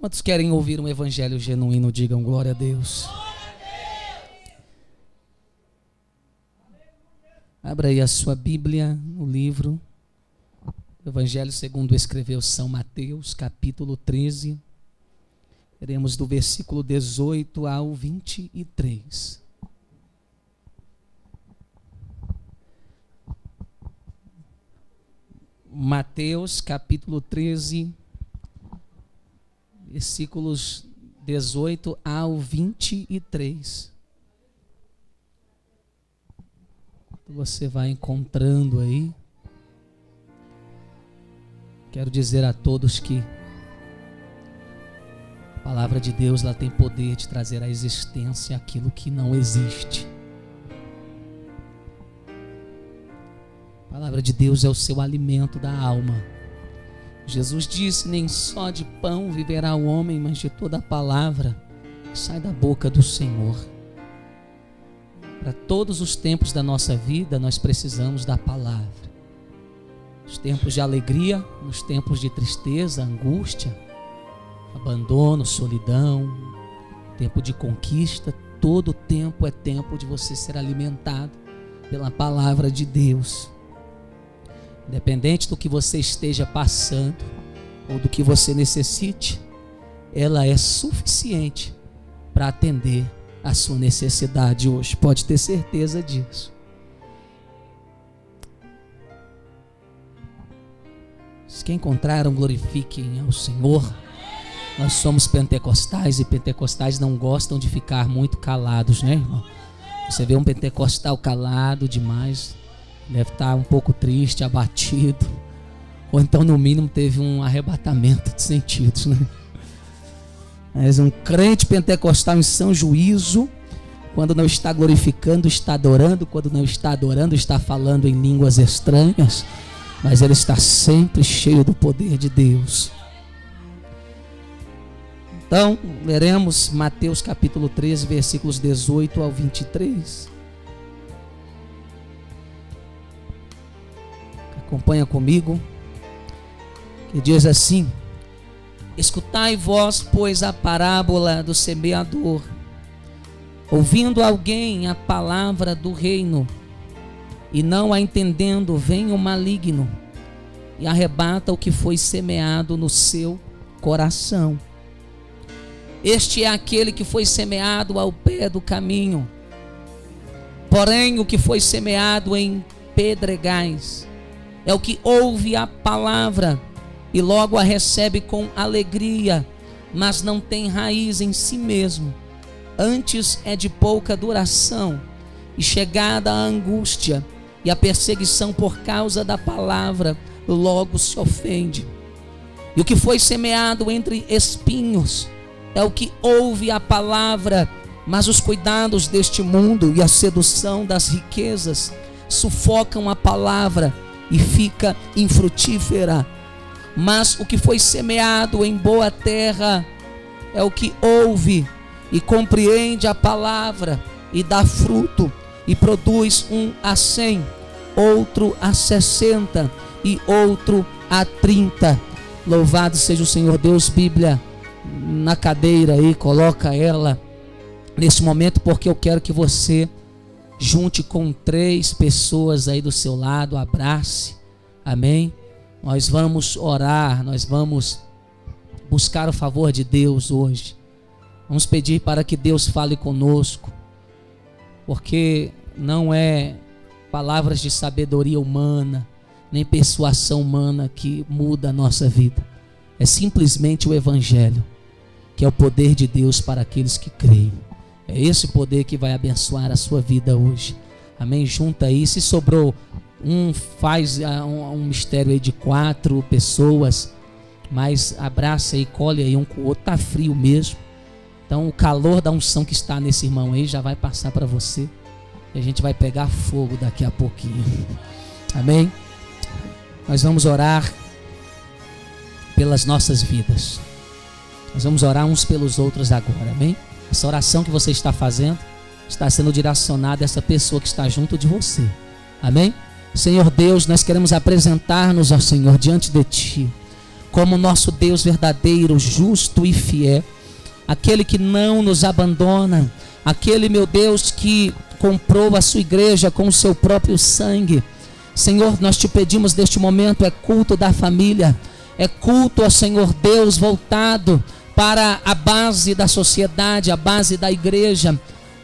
Quantos querem ouvir um evangelho genuíno? Digam glória a Deus. Abra aí a sua Bíblia no livro Evangelho segundo escreveu São Mateus, capítulo 13. Veremos do versículo 18 ao 23. Mateus, capítulo 13, versículos 18 ao 23. Você vai encontrando aí. Quero dizer a todos que a palavra de Deus, ela tem poder de trazer à existência aquilo que não existe. A palavra de Deus é o seu alimento da alma. Jesus disse: nem só de pão viverá o homem, mas de toda a palavra que sai da boca do Senhor. Para todos os tempos da nossa vida, nós precisamos da palavra. Nos tempos de alegria, nos tempos de tristeza, angústia, abandono, solidão, tempo de conquista, todo tempo é tempo de você ser alimentado pela palavra de Deus. Independente do que você esteja passando ou do que você necessite, ela é suficiente para atender a sua necessidade hoje. Pode ter certeza disso. Os que encontraram, glorifiquem ao Senhor. Nós somos pentecostais e pentecostais não gostam de ficar muito calados, né, irmão? Você vê um pentecostal calado demais, deve estar um pouco triste, abatido, ou então no mínimo teve um arrebatamento de sentidos, né? Mas um crente pentecostal em são juízo, quando não está glorificando, está adorando, quando não está adorando, está falando em línguas estranhas, mas ele está sempre cheio do poder de Deus. Então, leremos Mateus capítulo 13, versículos 18 ao 23. Acompanha comigo, que diz assim: escutai vós, pois, a parábola do semeador. Ouvindo alguém a palavra do reino, e não a entendendo, vem o maligno, e arrebata o que foi semeado no seu coração. Este é aquele que foi semeado ao pé do caminho. Porém, o que foi semeado em pedregais é o que ouve a palavra e logo a recebe com alegria, mas não tem raiz em si mesmo. Antes é de pouca duração, e chegada a angústia e a perseguição por causa da palavra, logo se ofende. E o que foi semeado entre espinhos é o que ouve a palavra, mas os cuidados deste mundo e a sedução das riquezas sufocam a palavra e fica infrutífera. Mas o que foi semeado em boa terra é o que ouve e compreende a palavra e dá fruto e produz um a 100, outro a 60 e outro a 30. Louvado seja o Senhor Deus. Bíblia na cadeira aí, coloca ela nesse momento, porque eu quero que você junte com 3 pessoas aí do seu lado, abrace, amém? Nós vamos orar, nós vamos buscar o favor de Deus hoje. Vamos pedir para que Deus fale conosco, porque não é palavras de sabedoria humana, nem persuasão humana que muda a nossa vida. É simplesmente o Evangelho, que é o poder de Deus para aqueles que creem. É esse poder que vai abençoar a sua vida hoje. Amém? Junta aí, se sobrou faz um mistério aí de 4 pessoas, mas abraça aí, colhe aí um com o outro. Tá frio mesmo, então o calor da unção que está nesse irmão aí já vai passar para você, e a gente vai pegar fogo daqui a pouquinho. Amém? Nós vamos orar pelas nossas vidas. Nós vamos orar uns pelos outros agora, amém? Essa oração que você está fazendo está sendo direcionada a essa pessoa que está junto de você, amém? Senhor Deus, nós queremos apresentar-nos ao Senhor diante de Ti, como nosso Deus verdadeiro, justo e fiel, aquele que não nos abandona, aquele, meu Deus, que comprou a sua igreja com o seu próprio sangue. Senhor, nós te pedimos neste momento, é culto da família, é culto ao Senhor Deus voltado para a base da sociedade, a base da igreja,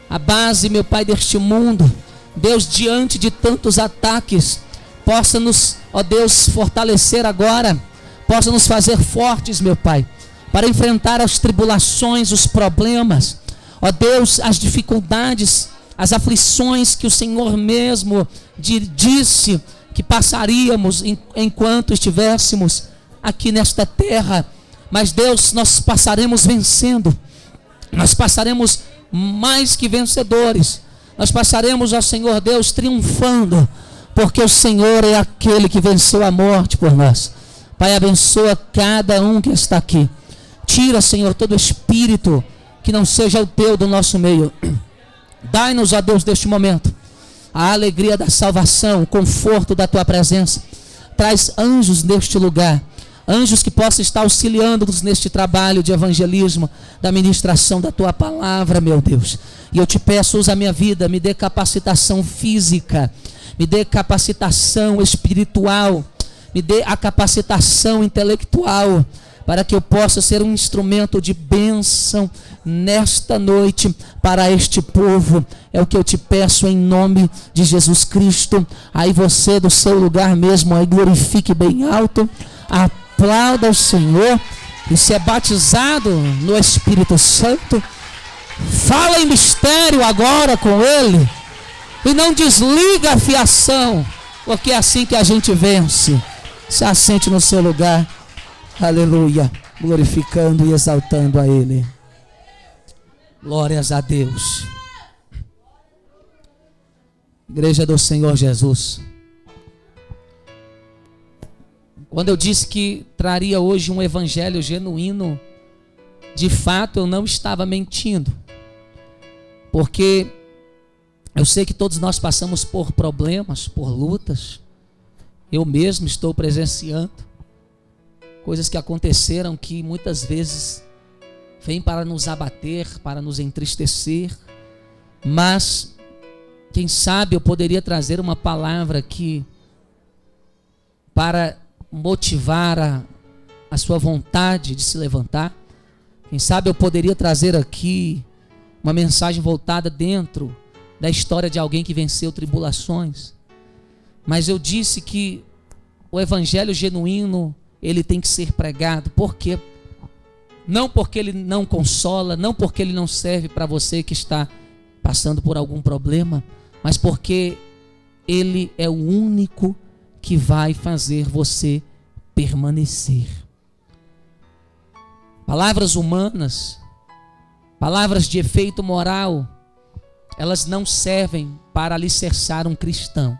a base, meu Pai, deste mundo. Deus, diante de tantos ataques, possa nos, ó Deus, fortalecer agora, possa nos fazer fortes, meu Pai, para enfrentar as tribulações, os problemas, ó Deus, as dificuldades, as aflições que o Senhor mesmo disse que passaríamos enquanto estivéssemos aqui nesta terra. Mas Deus, nós passaremos vencendo, nós passaremos mais que vencedores, nós passaremos, ó Senhor Deus, triunfando, porque o Senhor é aquele que venceu a morte por nós. Pai, abençoa cada um que está aqui. Tira, Senhor, todo espírito que não seja o teu do nosso meio. Dai-nos, ó Deus, deste momento, a alegria da salvação, o conforto da tua presença. Traz anjos neste lugar, anjos que possam estar auxiliando-nos neste trabalho de evangelismo, da ministração da tua palavra, meu Deus. E eu te peço, usa a minha vida, me dê capacitação física, me dê capacitação espiritual, me dê a capacitação intelectual, para que eu possa ser um instrumento de bênção nesta noite para este povo. É o que eu te peço em nome de Jesus Cristo. Aí você do seu lugar mesmo, aí glorifique bem alto, aplauda o Senhor, e se é batizado no Espírito Santo, fala em mistério agora com Ele, e não desliga a fiação, porque é assim que a gente vence. Se assente no seu lugar, aleluia, glorificando e exaltando a Ele. Glórias a Deus. Igreja do Senhor Jesus, quando eu disse que traria hoje um evangelho genuíno, de fato eu não estava mentindo, porque eu sei que todos nós passamos por problemas, por lutas. Eu mesmo estou presenciando coisas que aconteceram que muitas vezes vêm para nos abater, para nos entristecer, mas quem sabe eu poderia trazer uma palavra aqui para motivar a sua vontade de se levantar. Quem sabe eu poderia trazer aqui uma mensagem voltada dentro da história de alguém que venceu tribulações. Mas eu disse que o evangelho genuíno, ele tem que ser pregado. Por quê? Não porque ele não consola, não porque ele não serve para você que está passando por algum problema, mas porque ele é o único que vai fazer você permanecer. Palavras humanas, palavras de efeito moral, elas não servem para alicerçar um cristão.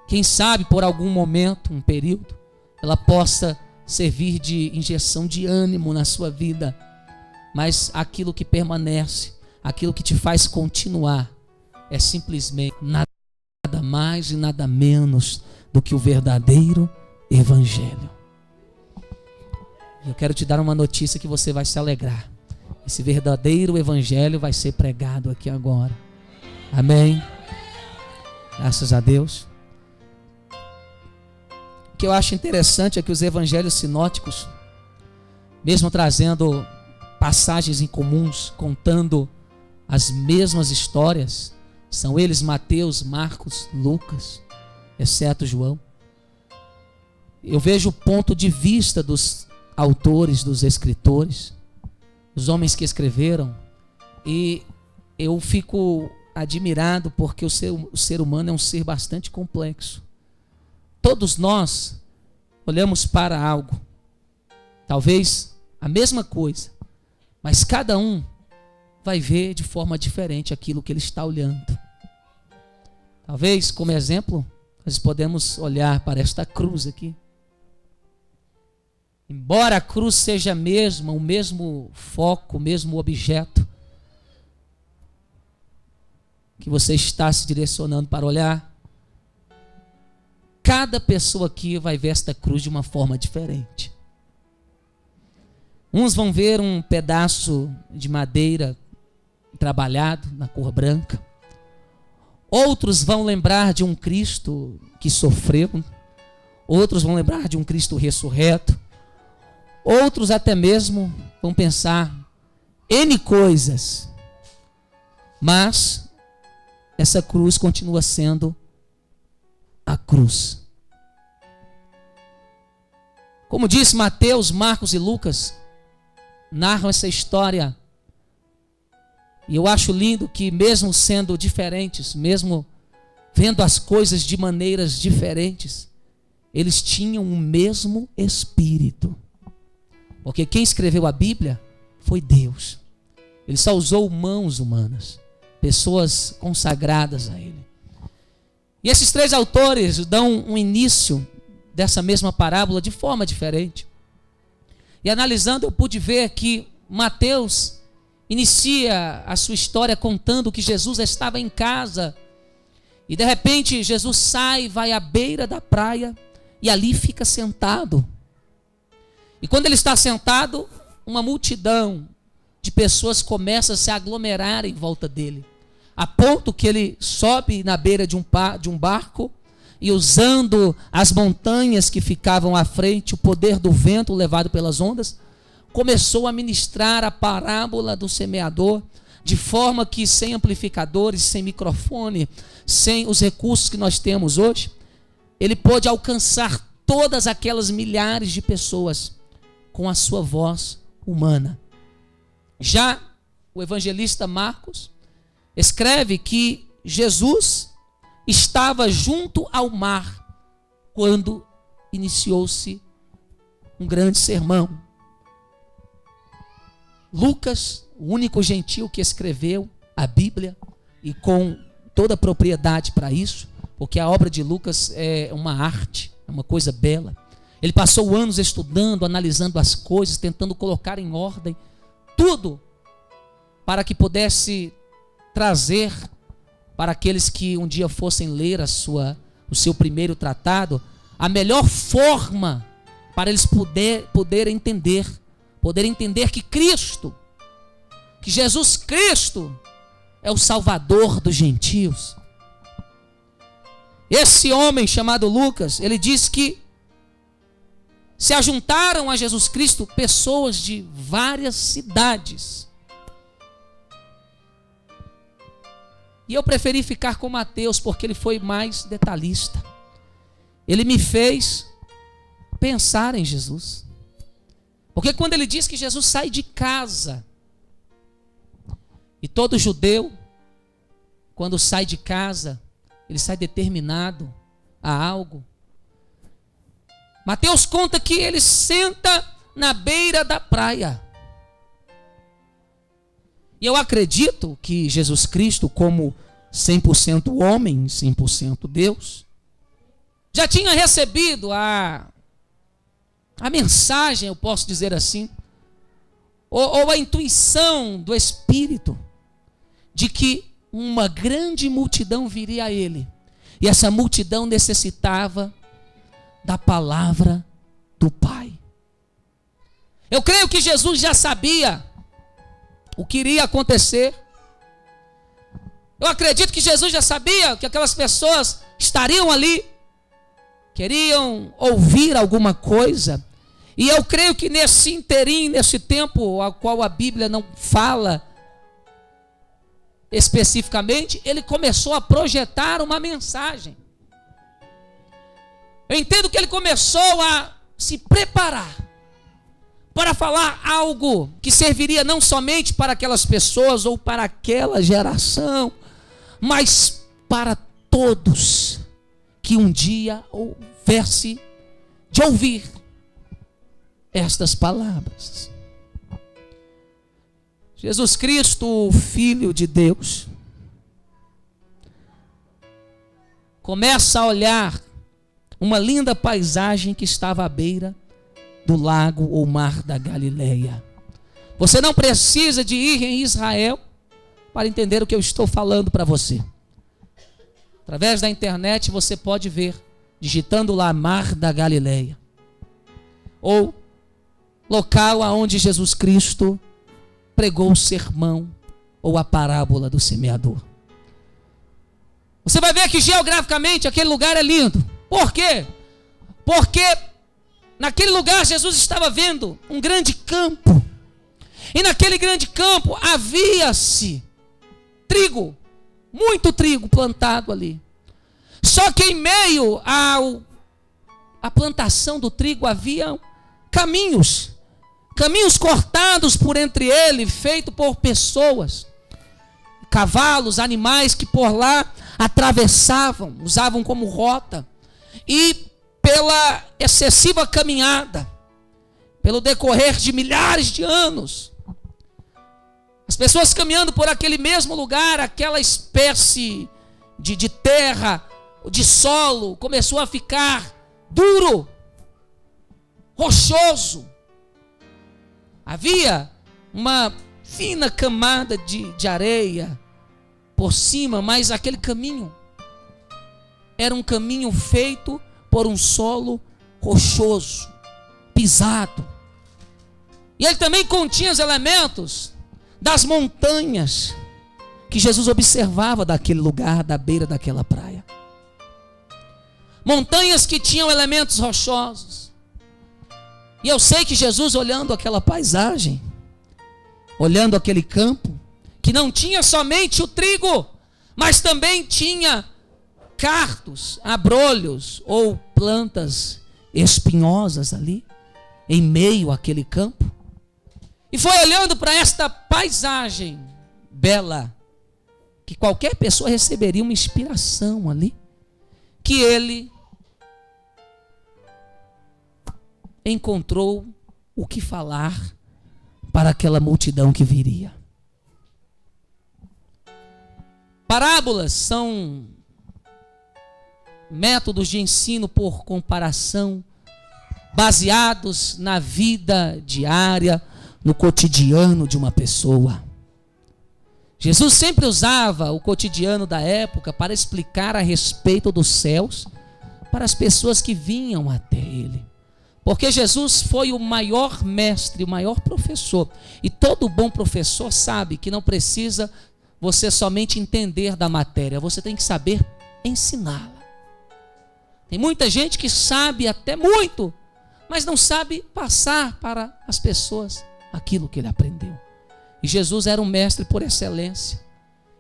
Quem sabe por algum momento, um período, ela possa servir de injeção de ânimo na sua vida, mas aquilo que permanece, aquilo que te faz continuar, é simplesmente nada mais e nada menos do que o verdadeiro evangelho. Eu quero te dar uma notícia que você vai se alegrar. Esse verdadeiro evangelho vai ser pregado aqui agora. Amém? Graças a Deus. O que eu acho interessante é que os evangelhos sinóticos, mesmo trazendo passagens incomuns, contando as mesmas histórias, são eles Mateus, Marcos, Lucas, exceto João. Eu vejo o ponto de vista dos autores, dos escritores, os homens que escreveram, e eu fico admirado porque o ser humano é um ser bastante complexo. Todos nós olhamos para algo, talvez a mesma coisa, mas cada um vai ver de forma diferente aquilo que ele está olhando. Talvez, como exemplo, nós podemos olhar para esta cruz aqui. Embora a cruz seja o mesmo foco, o mesmo objeto que você está se direcionando para olhar, cada pessoa aqui vai ver esta cruz de uma forma diferente. Uns vão ver um pedaço de madeira trabalhado na cor branca. Outros vão lembrar de um Cristo que sofreu. Outros vão lembrar de um Cristo ressurreto. Outros até mesmo vão pensar N coisas. Mas essa cruz continua sendo a cruz. Como disse Mateus, Marcos e Lucas, narram essa história. E eu acho lindo que mesmo sendo diferentes, mesmo vendo as coisas de maneiras diferentes, eles tinham o mesmo Espírito. Porque quem escreveu a Bíblia foi Deus. Ele só usou mãos humanas, pessoas consagradas a Ele. E esses três autores dão um início dessa mesma parábola de forma diferente. E analisando, eu pude ver que Mateus inicia a sua história contando que Jesus estava em casa. E de repente Jesus sai, vai à beira da praia e ali fica sentado. E quando ele está sentado, uma multidão de pessoas começa a se aglomerar em volta dele. A ponto que ele sobe na beira de um barco e, usando as montanhas que ficavam à frente, o poder do vento levado pelas ondas, começou a ministrar a parábola do semeador, de forma que, sem amplificadores, sem microfone, sem os recursos que nós temos hoje, ele pôde alcançar todas aquelas milhares de pessoas com a sua voz humana. Já o evangelista Marcos escreve que Jesus estava junto ao mar quando iniciou-se um grande sermão. Lucas, o único gentil que escreveu a Bíblia, e com toda a propriedade para isso, porque a obra de Lucas é uma arte, é uma coisa bela. Ele passou anos estudando, analisando as coisas, tentando colocar em ordem tudo para que pudesse trazer para aqueles que um dia fossem ler o seu primeiro tratado, a melhor forma para eles poderem entender que Cristo, que Jesus Cristo é o Salvador dos gentios. Esse homem chamado Lucas, ele diz que se ajuntaram a Jesus Cristo pessoas de várias cidades. E eu preferi ficar com Mateus porque ele foi mais detalhista. Ele me fez pensar em Jesus. Porque quando ele diz que Jesus sai de casa, e todo judeu, quando sai de casa, ele sai determinado a algo. Mateus conta que ele senta na beira da praia. E eu acredito que Jesus Cristo, como 100% homem, 100% Deus, já tinha recebido a mensagem, eu posso dizer assim, ou a intuição do Espírito, de que uma grande multidão viria a ele. E essa multidão necessitava da palavra do Pai. Eu creio que Jesus já sabia o que iria acontecer. Eu acredito que Jesus já sabia que aquelas pessoas estariam ali, queriam ouvir alguma coisa. E eu creio que nesse interim, nesse tempo ao qual a Bíblia não fala especificamente, ele começou a projetar uma mensagem. Eu entendo que ele começou a se preparar para falar algo que serviria não somente para aquelas pessoas ou para aquela geração, mas para todos que um dia houvesse de ouvir estas palavras. Jesus Cristo, o Filho de Deus, começa a olhar uma linda paisagem que estava à beira do lago ou mar da Galileia. Você não precisa de ir em Israel para entender o que eu estou falando para você. Através da internet você pode ver, digitando lá Mar da Galileia, ou local aonde Jesus Cristo pregou o sermão ou a parábola do semeador. Você vai ver que geograficamente aquele lugar é lindo. Por quê? Porque naquele lugar Jesus estava vendo um grande campo. E naquele grande campo havia-se trigo, muito trigo plantado ali. Só que em meio à plantação do trigo havia caminhos cortados por entre ele, feito por pessoas, cavalos, animais que por lá atravessavam, usavam como rota. E pela excessiva caminhada, pelo decorrer de milhares de anos, as pessoas caminhando por aquele mesmo lugar, aquela espécie de terra, de solo, começou a ficar duro, rochoso. Havia uma fina camada de areia por cima, mas aquele caminho era um caminho feito por um solo rochoso, pisado. E ele também continha os elementos das montanhas que Jesus observava daquele lugar, da beira daquela praia. Montanhas que tinham elementos rochosos. E eu sei que Jesus, olhando aquela paisagem, olhando aquele campo, que não tinha somente o trigo, mas também tinha cardos, abrolhos ou plantas espinhosas ali, em meio àquele campo. E foi olhando para esta paisagem bela, que qualquer pessoa receberia uma inspiração ali, que ele encontrou o que falar para aquela multidão que viria. Parábolas são métodos de ensino por comparação, baseados na vida diária, no cotidiano de uma pessoa. Jesus sempre usava o cotidiano da época para explicar a respeito dos céus para as pessoas que vinham até ele. Porque Jesus foi o maior mestre, o maior professor. E todo bom professor sabe que não precisa você somente entender da matéria, você tem que saber ensiná-la. Tem muita gente que sabe até muito, mas não sabe passar para as pessoas aquilo que ele aprendeu. E Jesus era um mestre por excelência.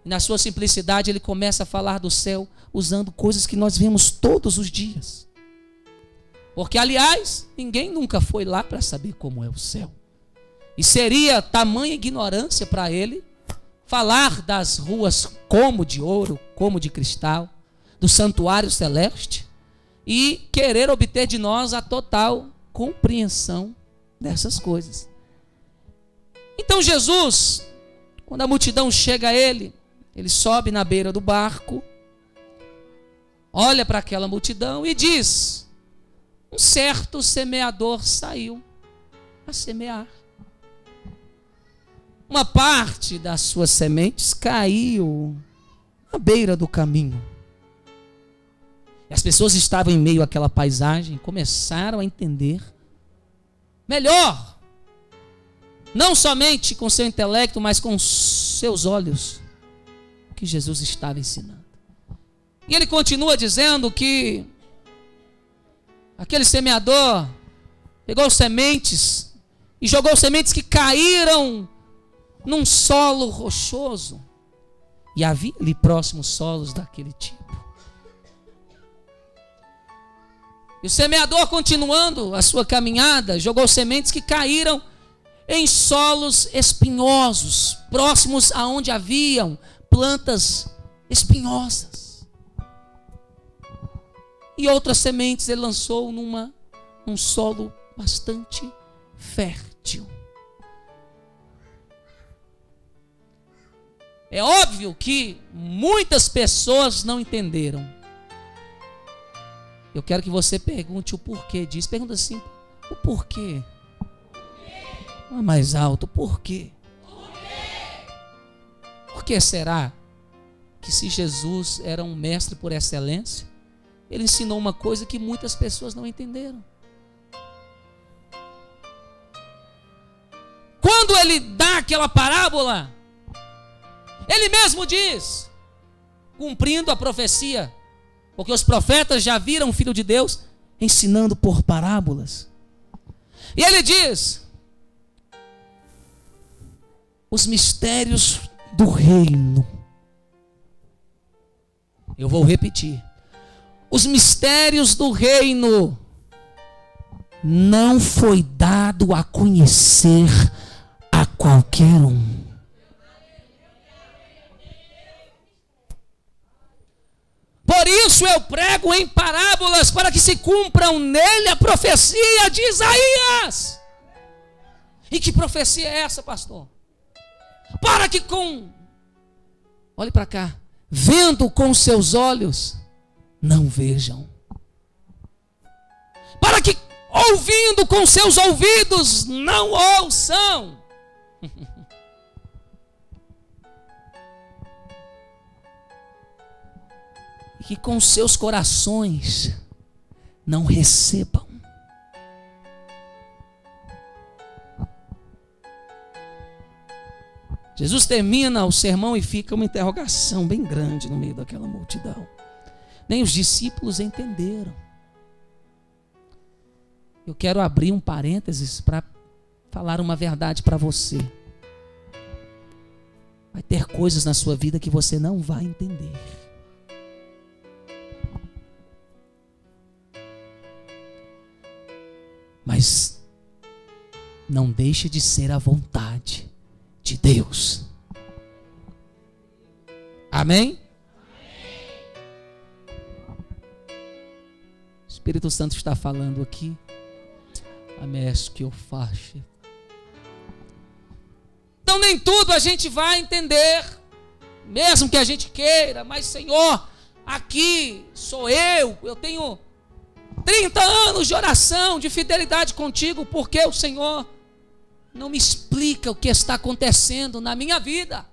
E na sua simplicidade ele começa a falar do céu usando coisas que nós vemos todos os dias. Porque, aliás, ninguém nunca foi lá para saber como é o céu. E seria tamanha ignorância para ele falar das ruas como de ouro, como de cristal, do santuário celeste, e querer obter de nós a total compreensão dessas coisas. Então Jesus, quando a multidão chega a ele, ele sobe na beira do barco, olha para aquela multidão e diz: um certo semeador saiu a semear. Uma parte das suas sementes caiu à beira do caminho. E as pessoas estavam em meio àquela paisagem, começaram a entender melhor, não somente com seu intelecto, mas com seus olhos, o que Jesus estava ensinando. E ele continua dizendo que aquele semeador pegou sementes e jogou sementes que caíram num solo rochoso. E havia ali próximos solos daquele tipo. E o semeador, continuando a sua caminhada, jogou sementes que caíram em solos espinhosos, próximos aonde haviam plantas espinhosas. E outras sementes ele lançou num solo bastante fértil. É óbvio que muitas pessoas não entenderam. Eu quero que você pergunte o porquê disso. Pergunta assim: o porquê? Não é mais alto, por quê? Por que será que, se Jesus era um mestre por excelência, ele ensinou uma coisa que muitas pessoas não entenderam? quando ele dá aquela parábola, ele mesmo diz, cumprindo a profecia, porque os profetas já viram o Filho de Deus ensinando por parábolas. E ele diz: os mistérios do reino. Eu vou repetir. Os mistérios do reino não foi dado a conhecer a qualquer um. Por isso eu prego em parábolas, para que se cumpram nele a profecia de Isaías. E que profecia é essa, pastor? Para que olhe para cá, vendo com seus olhos, não vejam. Para que ouvindo com seus ouvidos, não ouçam. E que com seus corações não recebam. Jesus termina o sermão e fica uma interrogação bem grande no meio daquela multidão. Nem os discípulos entenderam. Eu quero abrir um parênteses para falar uma verdade para você. Vai ter coisas na sua vida que você não vai entender. Mas não deixe de ser a vontade de Deus. Amém? O Espírito Santo está falando aqui. Amém. Que eu faço. Então nem tudo a gente vai entender, mesmo que a gente queira. Mas Senhor, aqui sou eu tenho 30 anos de oração, de fidelidade contigo, porque o Senhor não me explica o que está acontecendo na minha vida.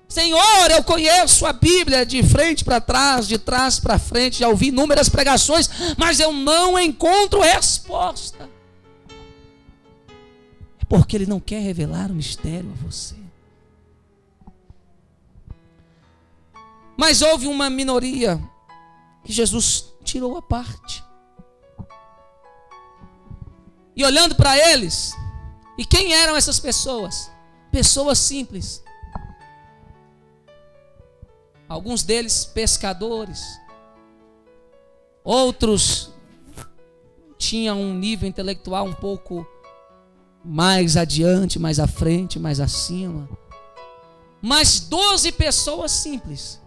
Senhor, eu conheço a Bíblia de frente para trás, de trás para frente, já ouvi inúmeras pregações, mas eu não encontro resposta. É porque Ele não quer revelar o mistério a você. Mas houve uma minoria que Jesus tirou a parte. E olhando para eles, e quem eram essas pessoas? Pessoas simples. Alguns deles pescadores. Outros tinham um nível intelectual um pouco mais adiante, mais à frente, mais acima. Mas 12 pessoas simples.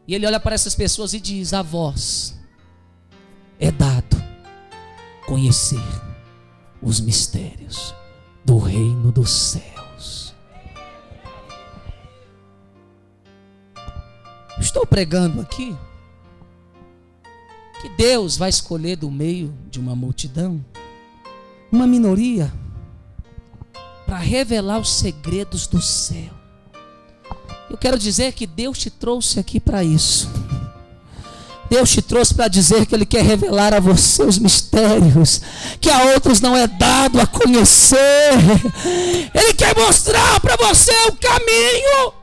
E ele olha para essas pessoas e diz: a vós é dado conhecer os mistérios do reino dos céus. Estou pregando aqui que Deus vai escolher do meio de uma multidão uma minoria para revelar os segredos do céu. Eu quero dizer que Deus te trouxe aqui para isso. Deus te trouxe para dizer que Ele quer revelar a você os mistérios que a outros não é dado a conhecer. Ele quer mostrar para você o caminho.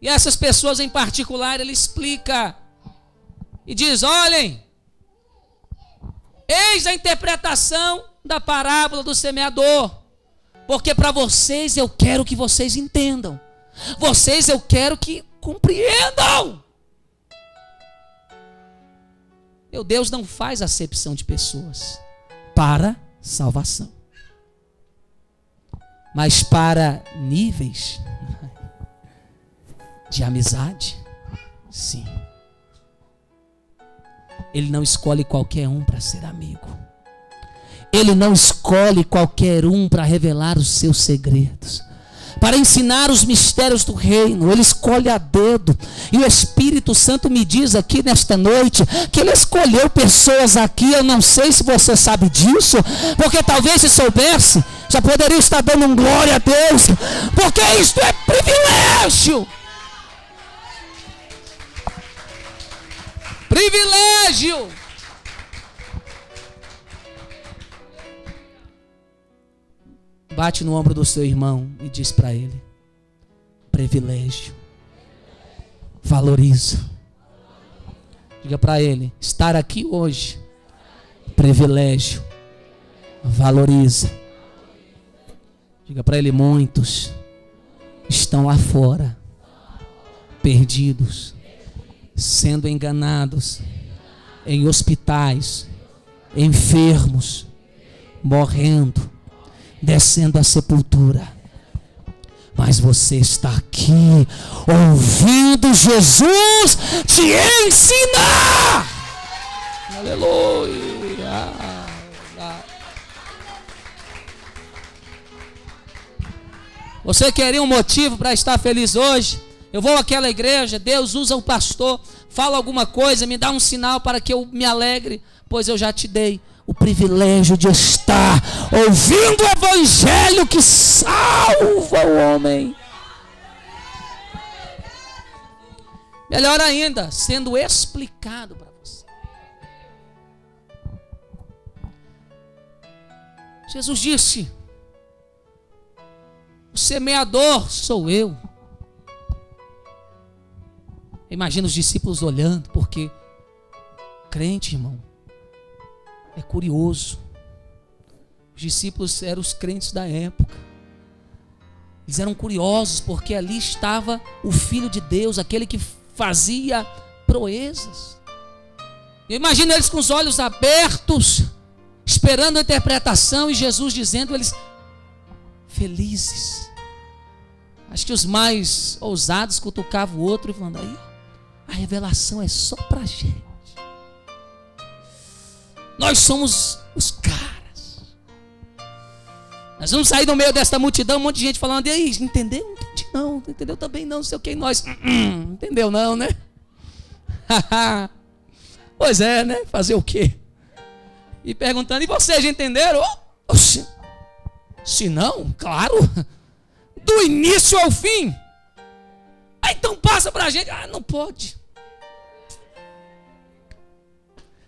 E essas pessoas em particular, ele explica e diz: olhem, eis a interpretação da parábola do semeador, porque para vocês eu quero que vocês entendam, vocês eu quero que compreendam. Meu Deus não faz acepção de pessoas para salvação, mas para níveis de amizade, sim. Ele não escolhe qualquer um para ser amigo. Ele não escolhe qualquer um para revelar os seus segredos, para ensinar os mistérios do reino. Ele escolhe a dedo. E o Espírito Santo me diz aqui nesta noite que Ele escolheu pessoas aqui. Eu não sei se você sabe disso, porque talvez se soubesse, Só poderia estar dando um glória a Deus, porque isto é privilégio. Privilégio. Bate no ombro do seu irmão e diz para ele: privilégio. Valoriza. Diga para ele: estar aqui hoje, privilégio. Valoriza. Diga para ele: muitos estão lá fora, perdidos, sendo enganados, em hospitais, enfermos, morrendo, descendo à sepultura. Mas você está aqui, ouvindo Jesus te ensinar. Aleluia. Você queria um motivo para estar feliz hoje? Eu vou àquela igreja, Deus usa o pastor, fala alguma coisa, me dá um sinal para que eu me alegre, pois eu já te dei o privilégio de estar ouvindo o evangelho que salva o homem. Melhor ainda, sendo explicado para você. Jesus disse: o semeador sou eu. Imagina os discípulos olhando, porque crente, irmão, é curioso. Os discípulos eram os crentes da época. Eles eram curiosos porque ali estava o Filho de Deus, aquele que fazia proezas. Eu imagino eles com os olhos abertos, esperando a interpretação, e Jesus dizendo, eles felizes. Acho que os mais ousados cutucavam o outro e falando: aí, a revelação é só pra gente. Nós somos os caras. Nós vamos sair no meio desta multidão, um monte de gente falando: e aí, entendeu? Não entendi não, entendeu também não, não sei o que, nós, entendeu não, né? Pois é, né? Fazer o quê? E perguntando: e vocês já entenderam? Oxi. Se não, claro, do início ao fim. Ah, então passa pra gente. Ah, não pode.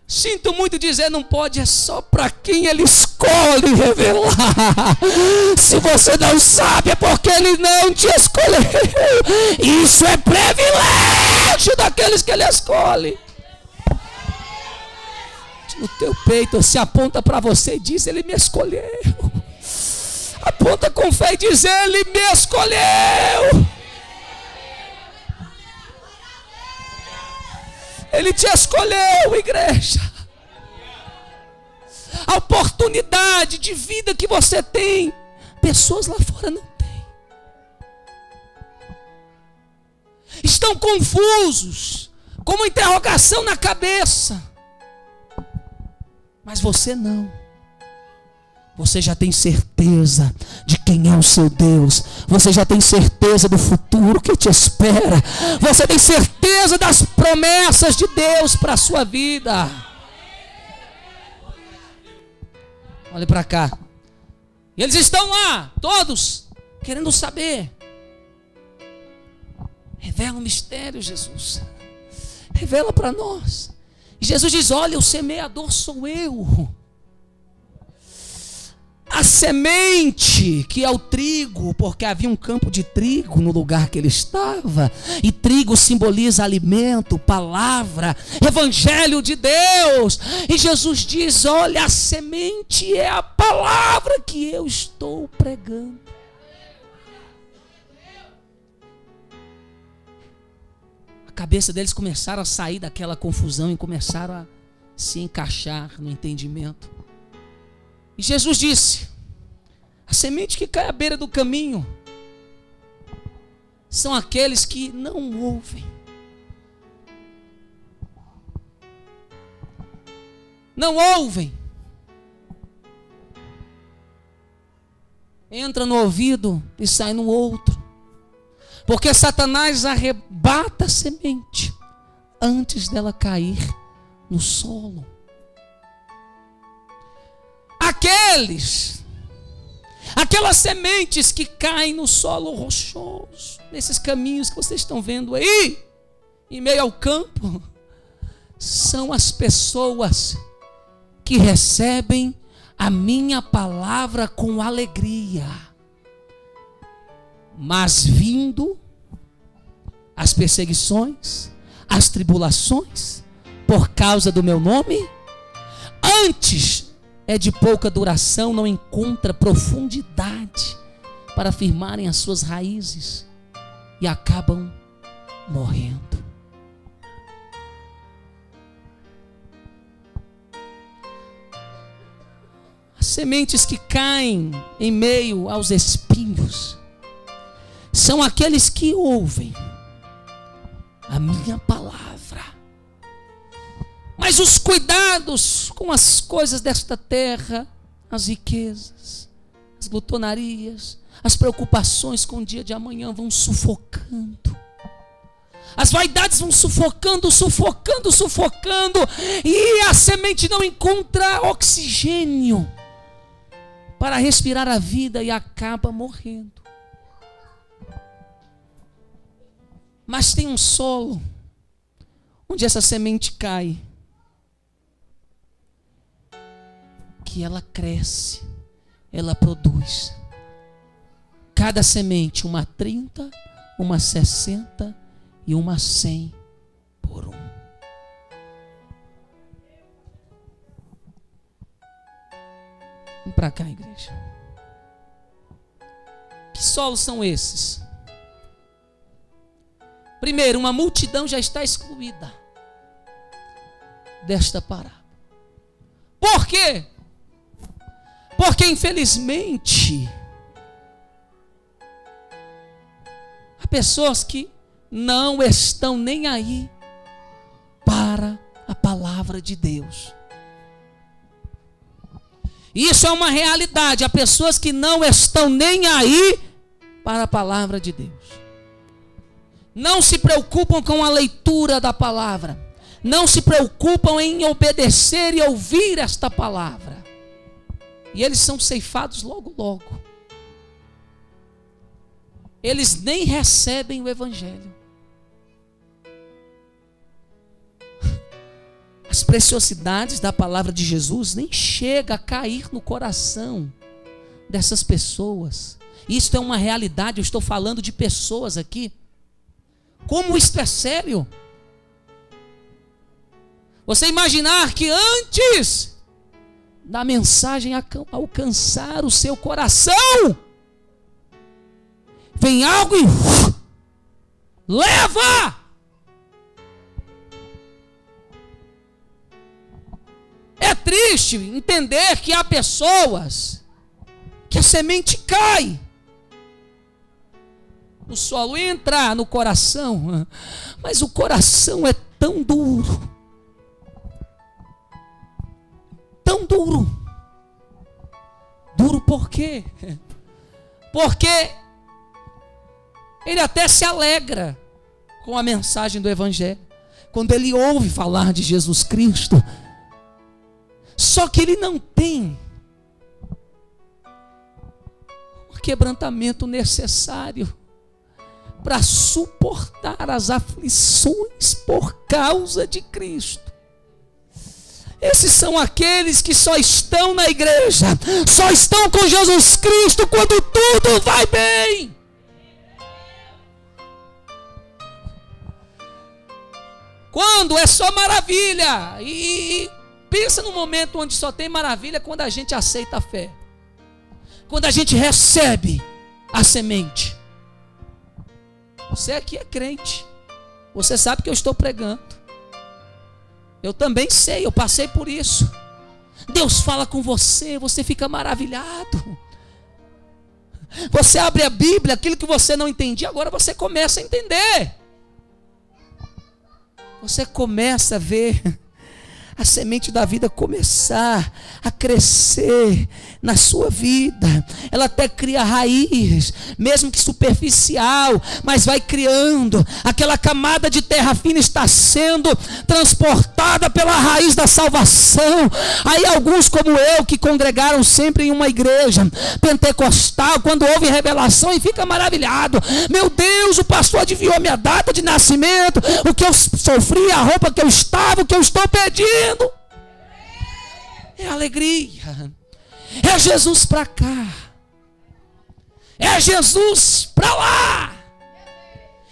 Sinto muito dizer não pode, é só para quem ele escolhe revelar. Se você não sabe, é porque ele não te escolheu. Isso é privilégio daqueles que ele escolhe. No teu peito, se aponta para você e diz: ele me escolheu. Aponta com fé e diz: ele me escolheu. Ele te escolheu, igreja. A oportunidade de vida que você tem, pessoas lá fora não têm. Estão confusos, com uma interrogação na cabeça. Mas você não. Você já tem certeza de quem é o seu Deus. Você já tem certeza do futuro que te espera. Você tem certeza das promessas de Deus para a sua vida. Olhe para cá. E eles estão lá, todos, querendo saber. Revela o mistério, Jesus. Revela para nós. E Jesus diz: olha, o semeador sou eu. A semente, que é o trigo, porque havia um campo de trigo no lugar que ele estava, e trigo simboliza alimento, palavra, evangelho de Deus. E Jesus diz: olha, a semente é a palavra que eu estou pregando. A cabeça deles começaram a sair daquela confusão e começaram a se encaixar no entendimento. E Jesus disse: a semente que cai à beira do caminho são aqueles que não ouvem. Não ouvem. Entra no ouvido e sai no outro. Porque Satanás arrebata a semente antes dela cair no solo. aquelas sementes que caem no solo rochoso, nesses caminhos que vocês estão vendo aí, em meio ao campo. São as pessoas que recebem a minha palavra com alegria. Mas vindo as perseguições, as tribulações, por causa do meu nome, antes é de pouca duração, não encontra profundidade para firmarem as suas raízes e acabam morrendo. As sementes que caem em meio aos espinhos são aqueles que ouvem a minha palavra, mas os cuidados com as coisas desta terra, as riquezas, as glutonarias, as preocupações com o dia de amanhã vão sufocando. As vaidades vão sufocando, e a semente não encontra oxigênio para respirar a vida e acaba morrendo. Mas tem um solo onde essa semente cai, que ela cresce, ela produz. Cada semente, uma 30, uma 60 e uma 100 por um. Vem para cá, igreja. Que solos são esses? Primeiro, uma multidão já está excluída desta parábola. Por quê? Porque infelizmente há pessoas que não estão nem aí para a palavra de Deus. Isso é uma realidade. Há pessoas que não estão nem aí para a palavra de Deus. Não se preocupam com a leitura da palavra. Não se preocupam em obedecer e ouvir esta palavra. E eles são ceifados logo, logo. Eles nem recebem o evangelho. As preciosidades da palavra de Jesus nem chega a cair no coração dessas pessoas. Isso é uma realidade, eu estou falando de pessoas aqui. Como isto é sério? Você imaginar que antes da mensagem alcançar o seu coração, vem algo e leva! É triste entender que há pessoas que a semente cai no solo, entra no coração, mas o coração é tão duro, tão duro. Duro por quê? Porque ele até se alegra com a mensagem do evangelho, quando ele ouve falar de Jesus Cristo, só que ele não tem o quebrantamento necessário para suportar as aflições por causa de Cristo. Esses são aqueles que só estão na igreja, só estão com Jesus Cristo quando tudo vai bem. Quando é só maravilha. E pensa no momento onde só tem maravilha, quando a gente aceita a fé, quando a gente recebe a semente. Você aqui é crente, você sabe que eu estou pregando, eu também sei, eu passei por isso. Deus fala com você, você fica maravilhado, você abre a Bíblia, aquilo que você não entendia, agora você começa a entender, você começa a ver a semente da vida começar a crescer na sua vida. Ela até cria raiz, mesmo que superficial, mas vai criando. Aquela camada de terra fina está sendo transportada pela raiz da salvação. Aí alguns como eu, que congregaram sempre em uma igreja pentecostal, quando houve revelação, e fica maravilhado. Meu Deus, o pastor adivinhou a minha data de nascimento, o que eu sofri, a roupa que eu estava, o que eu estou pedindo. É alegria. É Jesus para cá. É Jesus para lá.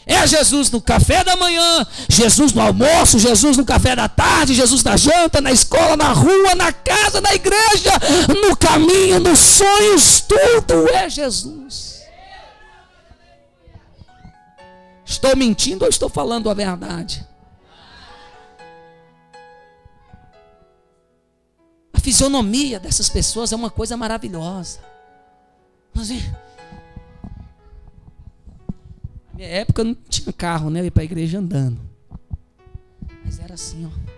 É Jesus no café da manhã, Jesus no almoço, Jesus no café da tarde, Jesus na janta, na escola, na rua, na casa, na igreja, no caminho, nos sonhos, tudo é Jesus. Estou mentindo ou estou falando a verdade? A fisionomia dessas pessoas é uma coisa maravilhosa. Mas, na minha época não tinha carro, né? Eu ia para a igreja andando. Mas era assim, ó.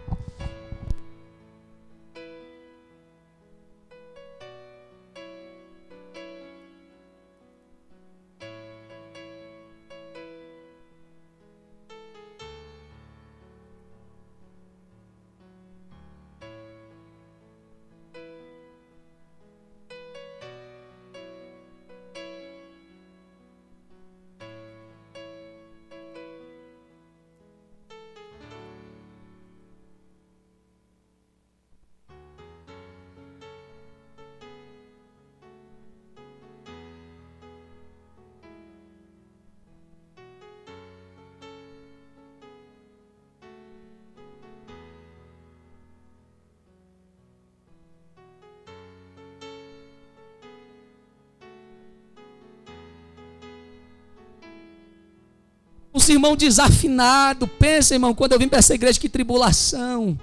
Os irmãos desafinados. Pensa, irmão, quando eu vim para essa igreja, que tribulação.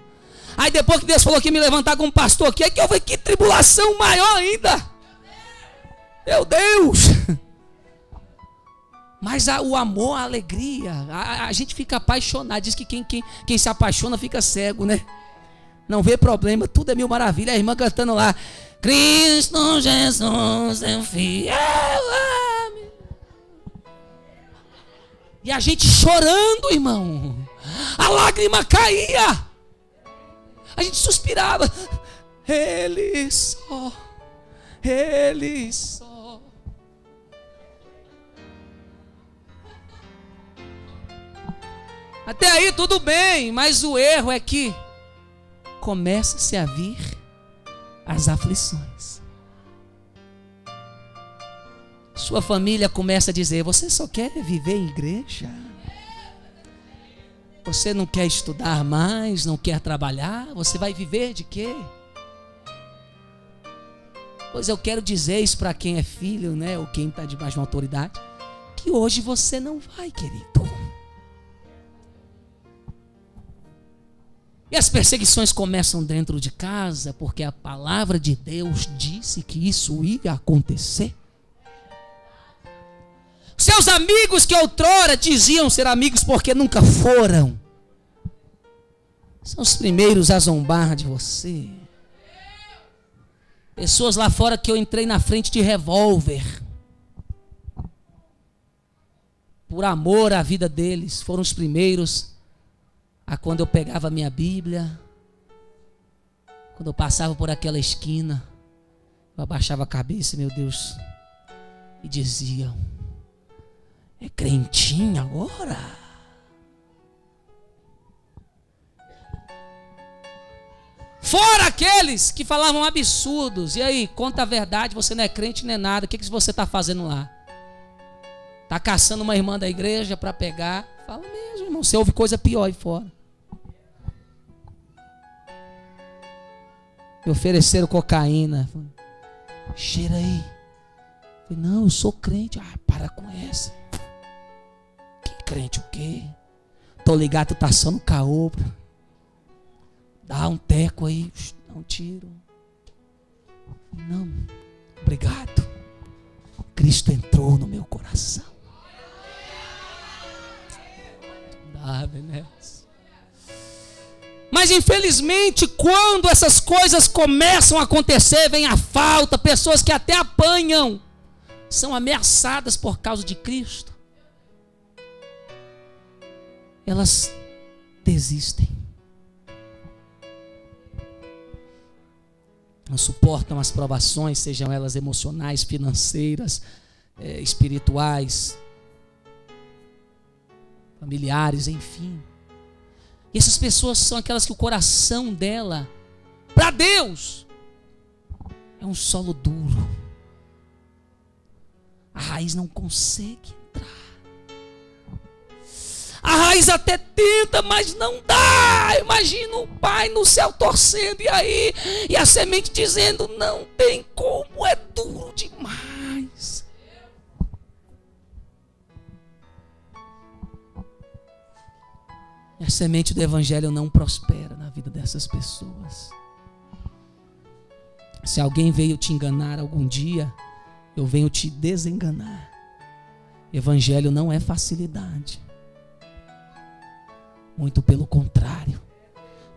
Aí depois que Deus falou que me levantar como pastor aqui, é que eu vi que tribulação maior ainda. Meu Deus. Mas o amor, a alegria, a gente fica apaixonado. Diz que quem se apaixona fica cego, né? Não vê problema, tudo é mil maravilha. A irmã cantando lá: Cristo Jesus é fiel. E a gente chorando, irmão. A lágrima caía. A gente suspirava. Ele só. Ele só. Até aí tudo bem, mas o erro é que começa-se a vir as aflições. Sua família começa a dizer: você só quer viver em igreja? Você não quer estudar mais, não quer trabalhar? Você vai viver de quê? Pois eu quero dizer isso para quem é filho, né, ou quem está debaixo de uma autoridade, que hoje você não vai, querido. E as perseguições começam dentro de casa, porque a palavra de Deus disse que isso ia acontecer. Seus amigos que outrora diziam ser amigos porque nunca foram, são os primeiros a zombar de você. Pessoas lá fora que eu entrei na frente de revólver, por amor à vida deles, foram os primeiros a, quando eu pegava a minha Bíblia, quando eu passava por aquela esquina, eu abaixava a cabeça, meu Deus, e diziam: é crentinho agora? Fora aqueles que falavam absurdos. E aí, conta a verdade, você não é crente nem nada. O que você está fazendo lá? Está caçando uma irmã da igreja para pegar? Fala mesmo, irmão. Você ouve coisa pior aí fora. Me ofereceram cocaína. Cheira aí. Falei: não, eu sou crente. Ah, para com essa. Que crente o quê? Tô ligado, tu tá só no caô. Dá um teco aí, dá um tiro. Não, obrigado. Cristo entrou no meu coração. Dá, Venés. Mas Mas infelizmente, quando essas coisas começam a acontecer, vem a falta, pessoas que até apanham, são ameaçadas por causa de Cristo, elas desistem. Não suportam as provações, sejam elas emocionais, financeiras, espirituais, familiares, enfim. E essas pessoas são aquelas que o coração dela, para Deus, é um solo duro. A raiz não consegue entrar. A raiz até tenta, mas não dá. Imagina o pai no céu torcendo e a semente dizendo: não tem como, é duro demais. E a semente do evangelho não prospera na vida dessas pessoas. Se alguém veio te enganar algum dia, eu venho te desenganar. Evangelho não é facilidade. Muito pelo contrário.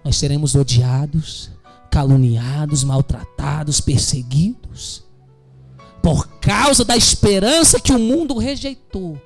Nós seremos odiados, caluniados, maltratados, perseguidos, por causa da esperança que o mundo rejeitou.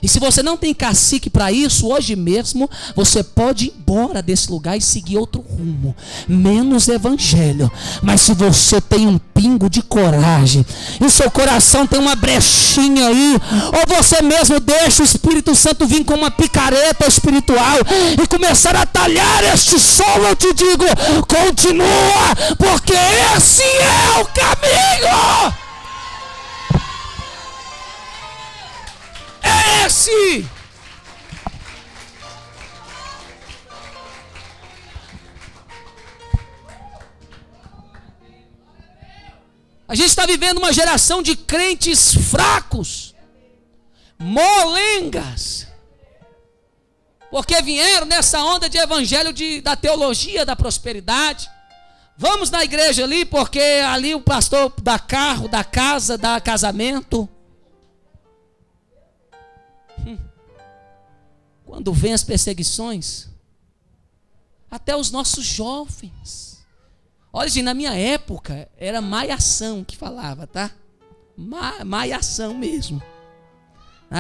E se você não tem cacique para isso, hoje mesmo você pode ir embora desse lugar e seguir outro rumo, menos evangelho. Mas se você tem um pingo de coragem e o seu coração tem uma brechinha aí, ou você mesmo deixa o Espírito Santo vir com uma picareta espiritual e começar a talhar este solo, eu te digo, continua, porque esse é o caminho. Esse. A gente está vivendo uma geração de crentes fracos, molengas, porque vieram nessa onda de evangelho da teologia da prosperidade. Vamos na igreja ali, porque ali o pastor dá carro, dá casa, dá casamento. Quando vem as perseguições, até os nossos jovens. Olha, gente, na minha época era maiação que falava, tá? Maiação mesmo.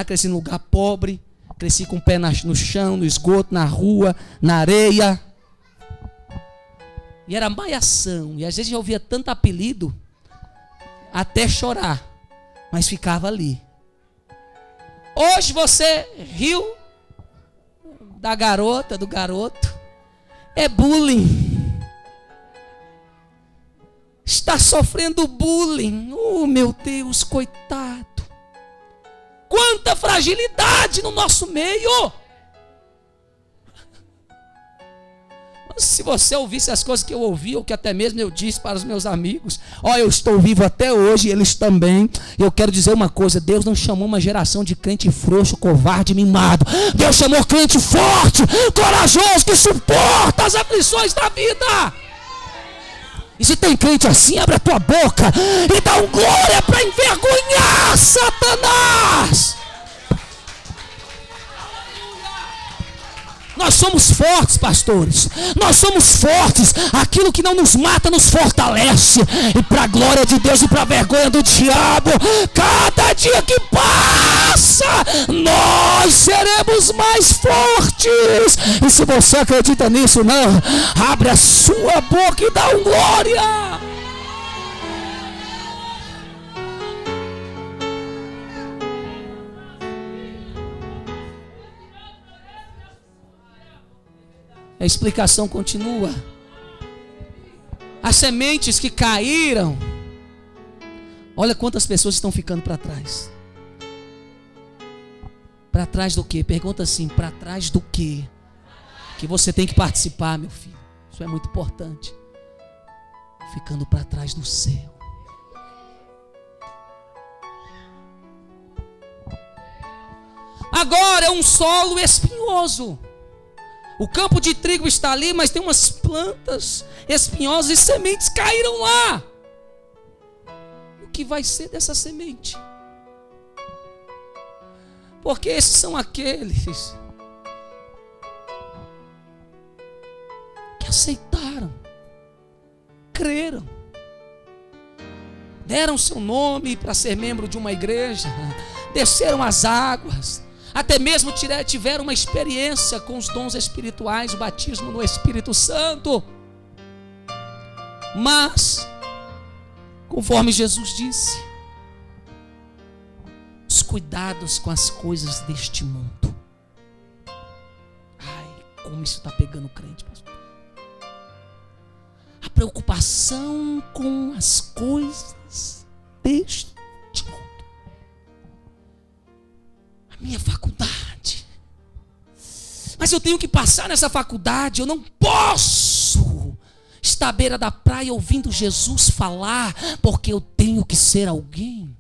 Cresci num lugar pobre, cresci com o pé no chão, no esgoto, na rua, na areia. E era maiação. E às vezes eu ouvia tanto apelido, até chorar, mas ficava ali. Hoje você riu da garota, do garoto, é bullying. Está sofrendo bullying. Oh, meu Deus, coitado. Quanta fragilidade no nosso meio. Se você ouvisse as coisas que eu ouvi, ou que até mesmo eu disse para os meus amigos, eu estou vivo até hoje, eles também. Eu quero dizer uma coisa: Deus não chamou uma geração de crente frouxo, covarde, mimado. Deus chamou crente forte, corajoso, que suporta as aflições da vida. E se tem crente assim, abre a tua boca e dá um glória para envergonhar Satanás. Nós somos fortes, pastores. Nós somos fortes. Aquilo que não nos mata nos fortalece. E para a glória de Deus e para a vergonha do diabo, cada dia que passa, nós seremos mais fortes. E se você acredita nisso, não, abre a sua boca e dá um glória. A explicação continua. As sementes que caíram, olha quantas pessoas estão ficando para trás. Para trás do quê? Pergunta assim: para trás do quê? Que você tem que participar, meu filho. Isso é muito importante. Ficando para trás do céu. Agora é um solo espinhoso. O campo de trigo está ali, mas tem umas plantas espinhosas e sementes caíram lá. O que vai ser dessa semente? Porque esses são aqueles aceitaram, creram, deram seu nome para ser membro de uma igreja, desceram as águas, até mesmo tiveram uma experiência com os dons espirituais, o batismo no Espírito Santo. Mas, conforme Jesus disse, os cuidados com as coisas deste mundo. Ai, como isso está pegando o crente, pastor. A preocupação com as coisas deste mundo. A minha faculdade. Mas eu tenho que passar nessa faculdade, eu não posso estar à beira da praia ouvindo Jesus falar, porque eu tenho que ser alguém.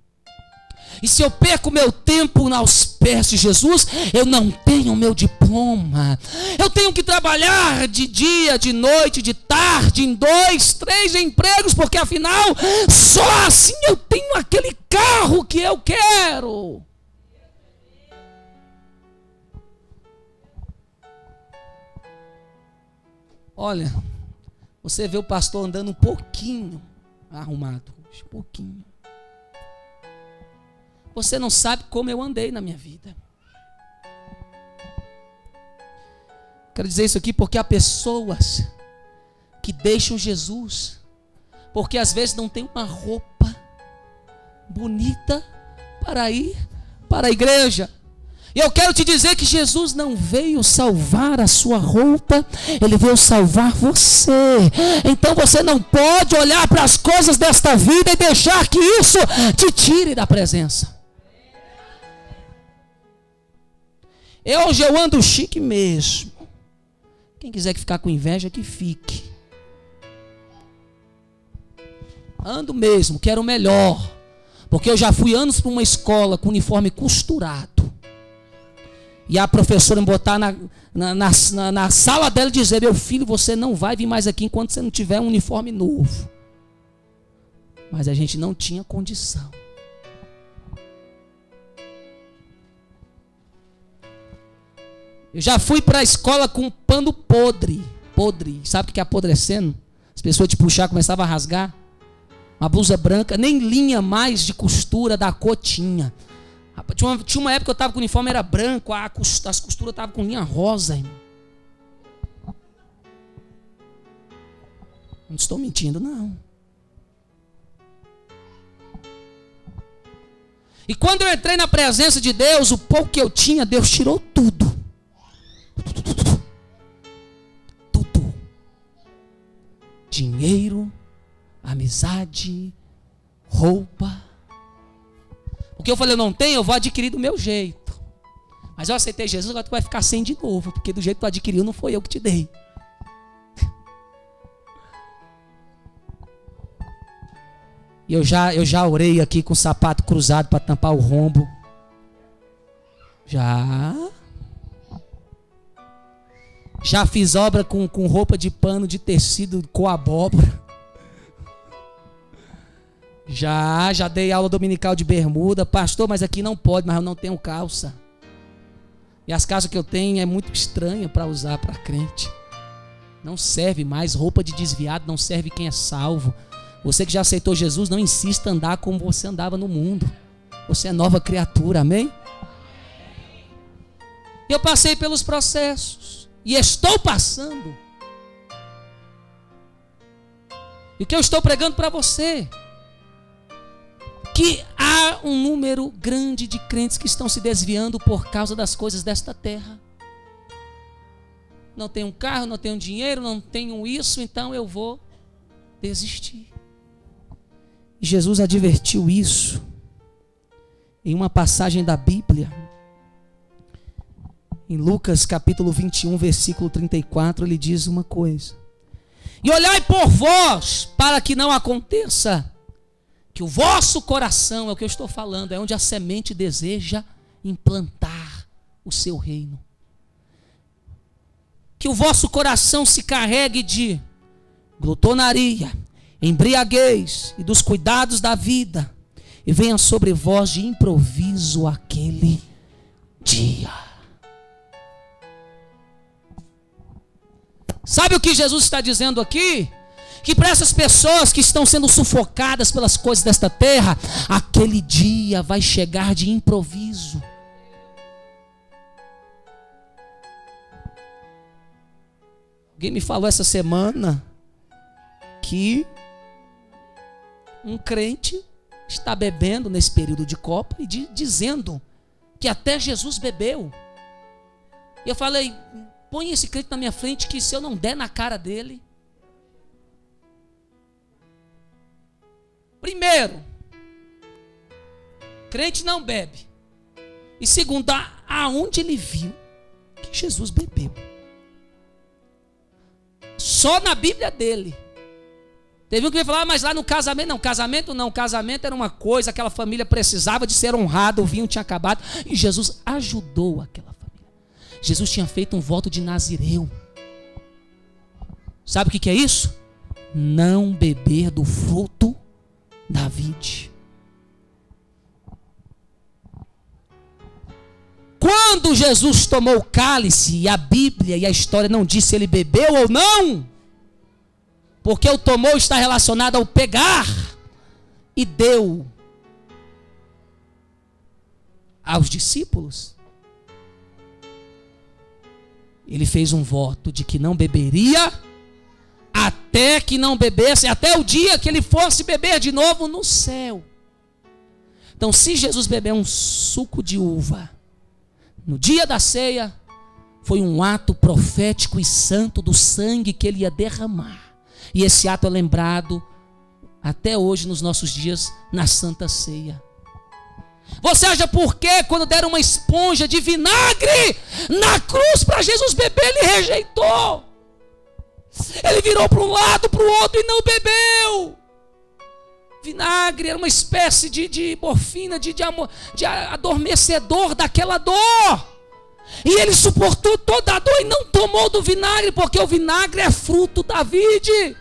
E se eu perco meu tempo aos pés de Jesus, eu não tenho meu diploma. Eu tenho que trabalhar de dia, de noite, de tarde, em 2, 3 empregos, porque afinal, só assim eu tenho aquele carro que eu quero. Olha, você vê o pastor andando um pouquinho arrumado, um pouquinho. Você não sabe como eu andei na minha vida. Quero dizer isso aqui porque há pessoas que deixam Jesus porque às vezes não tem uma roupa bonita para ir para a igreja. E eu quero te dizer que Jesus não veio salvar a sua roupa, Ele veio salvar você. Então você não pode olhar para as coisas desta vida e deixar que isso te tire da presença. Hoje eu ando chique mesmo. Quem quiser ficar com inveja, que fique. Ando mesmo, quero o melhor. Porque eu já fui anos para uma escola com uniforme costurado. E a professora me botar na sala dela e dizer: meu filho, você não vai vir mais aqui enquanto você não tiver um uniforme novo. Mas a gente não tinha condição. Eu já fui para a escola com pano podre. Podre. Sabe o que é apodrecendo? As pessoas te puxar, começavam a rasgar. Uma blusa branca, nem linha mais de costura da cor tinha. Tinha uma época que eu estava com o uniforme, era branco, as costuras estavam com linha rosa, irmão. Não estou mentindo, não. E quando eu entrei na presença de Deus, o pouco que eu tinha, Deus tirou tudo. Tudo. Dinheiro, amizade, roupa. Porque eu falei: eu não tenho, eu vou adquirir do meu jeito. Mas eu aceitei Jesus, agora tu vai ficar sem de novo, porque do jeito que tu adquiriu não foi eu que te dei. E eu já orei aqui com o sapato cruzado para tampar o rombo. Já fiz obra com roupa de pano de tecido com abóbora. Já dei aula dominical de bermuda. Pastor, mas aqui não pode, mas eu não tenho calça. E as calças que eu tenho é muito estranha para usar para crente. Não serve mais, roupa de desviado não serve quem é salvo. Você que já aceitou Jesus, não insista em andar como você andava no mundo. Você é nova criatura, amém? Eu passei pelos processos e estou passando. E o que eu estou pregando para você? Que há um número grande de crentes que estão se desviando por causa das coisas desta terra. Não tenho um carro, não tenho dinheiro, não tenho isso, então eu vou desistir. E Jesus advertiu isso em uma passagem da Bíblia. Em Lucas capítulo 21, versículo 34, ele diz uma coisa: e olhai por vós, para que não aconteça que o vosso coração, é o que eu estou falando, é onde a semente deseja implantar o seu reino. Que o vosso coração se carregue de glutonaria, embriaguez e dos cuidados da vida, e venha sobre vós de improviso aquele dia. Sabe o que Jesus está dizendo aqui? Que para essas pessoas que estão sendo sufocadas pelas coisas desta terra, aquele dia vai chegar de improviso. Alguém me falou essa semana que um crente está bebendo nesse período de Copa e dizendo que até Jesus bebeu. E eu falei, põe esse crente na minha frente que se eu não der na cara dele. Primeiro, crente não bebe. E segundo, aonde ele viu que Jesus bebeu? Só na Bíblia dele. Teve um que veio falar, mas lá no casamento, não, casamento era uma coisa, aquela família precisava de ser honrada, o vinho tinha acabado, e Jesus ajudou aquela família. Jesus tinha feito um voto de Nazireu. Sabe o que é isso? Não beber do fruto da vide. Quando Jesus tomou o cálice, e a Bíblia e a história não diz se ele bebeu ou não, porque o tomou está relacionado ao pegar e deu aos discípulos. Ele fez um voto de que não beberia até que não bebesse, até o dia que ele fosse beber de novo no céu. Então, se Jesus bebeu um suco de uva no dia da ceia, foi um ato profético e santo do sangue que ele ia derramar. E esse ato é lembrado até hoje nos nossos dias na Santa Ceia. Você acha por que quando deram uma esponja de vinagre na cruz para Jesus beber, ele rejeitou? Ele virou para um lado, para o outro e não bebeu. Vinagre era uma espécie de morfina, de adormecedor daquela dor. E ele suportou toda a dor e não tomou do vinagre, porque o vinagre é fruto da vide.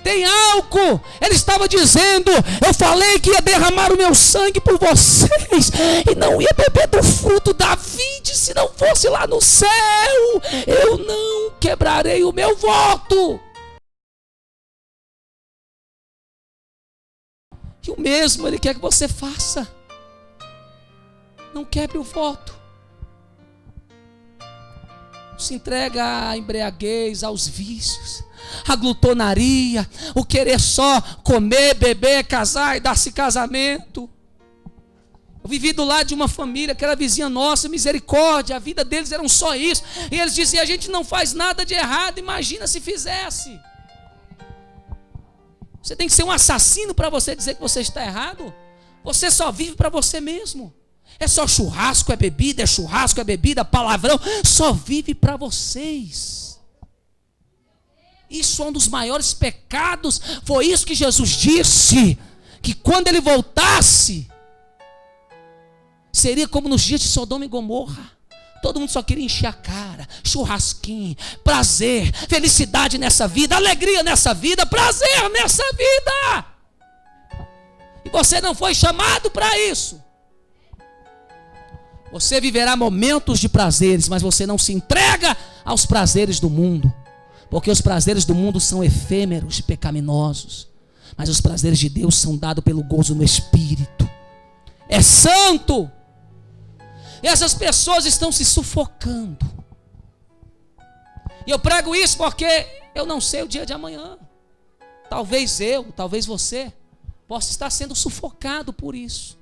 Tem álcool. Ele estava dizendo, eu falei que ia derramar o meu sangue por vocês e não ia beber do fruto da vide se não fosse lá no céu. Eu não quebrarei o meu voto. E o mesmo ele quer que você faça. Não quebre o voto. Se entrega à embriaguez, aos vícios, à glutonaria, o querer só comer, beber, casar e dar-se casamento. Eu vivi do lado de uma família que era vizinha nossa, misericórdia, a vida deles era só isso. E eles diziam, a gente não faz nada de errado, imagina se fizesse. Você tem que ser um assassino para você dizer que você está errado? Você só vive para você mesmo. É só churrasco, é bebida, palavrão. Só vive para vocês. Isso é um dos maiores pecados. Foi isso que Jesus disse. Que quando ele voltasse, seria como nos dias de Sodoma e Gomorra. Todo mundo só queria encher a cara. Churrasquinho, prazer, felicidade nessa vida, alegria nessa vida, prazer nessa vida. E você não foi chamado para isso. Você viverá momentos de prazeres, mas você não se entrega aos prazeres do mundo. Porque os prazeres do mundo são efêmeros e pecaminosos. Mas os prazeres de Deus são dados pelo gozo no Espírito. É santo. E essas pessoas estão se sufocando. E eu prego isso porque eu não sei o dia de amanhã. Talvez talvez você possa estar sendo sufocado por isso.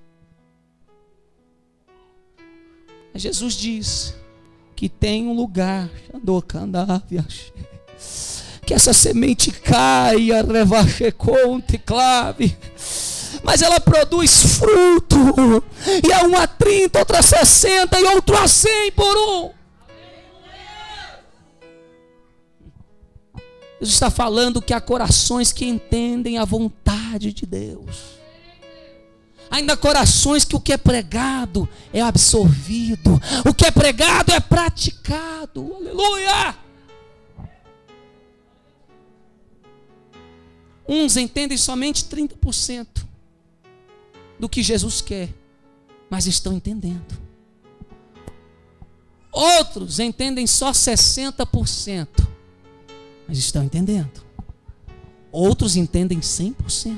Jesus diz que tem um lugar, que essa semente caia, mas ela produz fruto, e é um a 30, outro a 60 e outro a 100 por um. Jesus está falando que há corações que entendem a vontade de Deus. Ainda corações que o que é pregado é absorvido, o que é pregado é praticado. Aleluia! Uns entendem somente 30% do que Jesus quer, mas estão entendendo. Outros entendem só 60%, mas estão entendendo. Outros entendem 100%.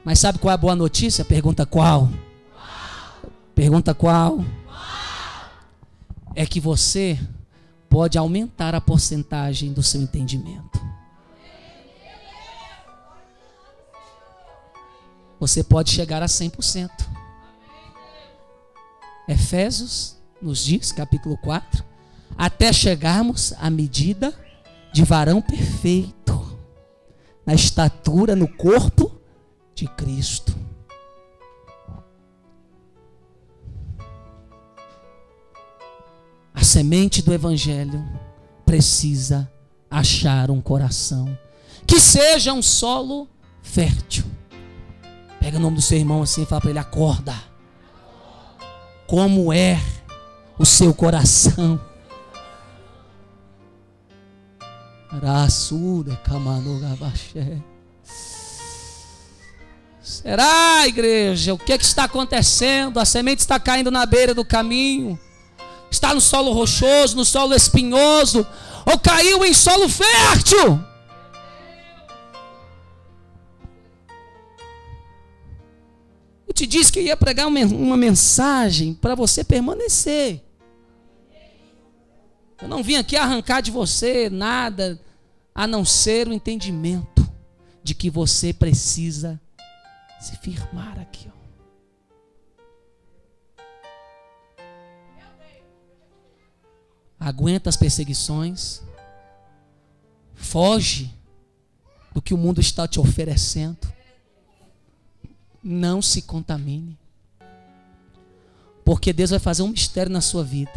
Mas sabe qual é a boa notícia? Pergunta qual? Pergunta qual? É que você pode aumentar a porcentagem do seu entendimento. Você pode chegar a 100%. Efésios nos diz, capítulo 4, até chegarmos à medida de varão perfeito, na estatura, no corpo de Cristo. A semente do Evangelho precisa achar um coração que seja um solo fértil. Pega o nome do seu irmão assim e fala para ele: acorda. Como é o seu coração? Será, igreja? O que está acontecendo? A semente está caindo na beira do caminho? Está no solo rochoso, no solo espinhoso? Ou caiu em solo fértil? Eu te disse que ia pregar uma mensagem para você permanecer. Eu não vim aqui arrancar de você nada, a não ser o entendimento de que você precisa se firmar aqui. Aguenta as perseguições. Foge do que o mundo está te oferecendo. Não se contamine. Porque Deus vai fazer um mistério na sua vida.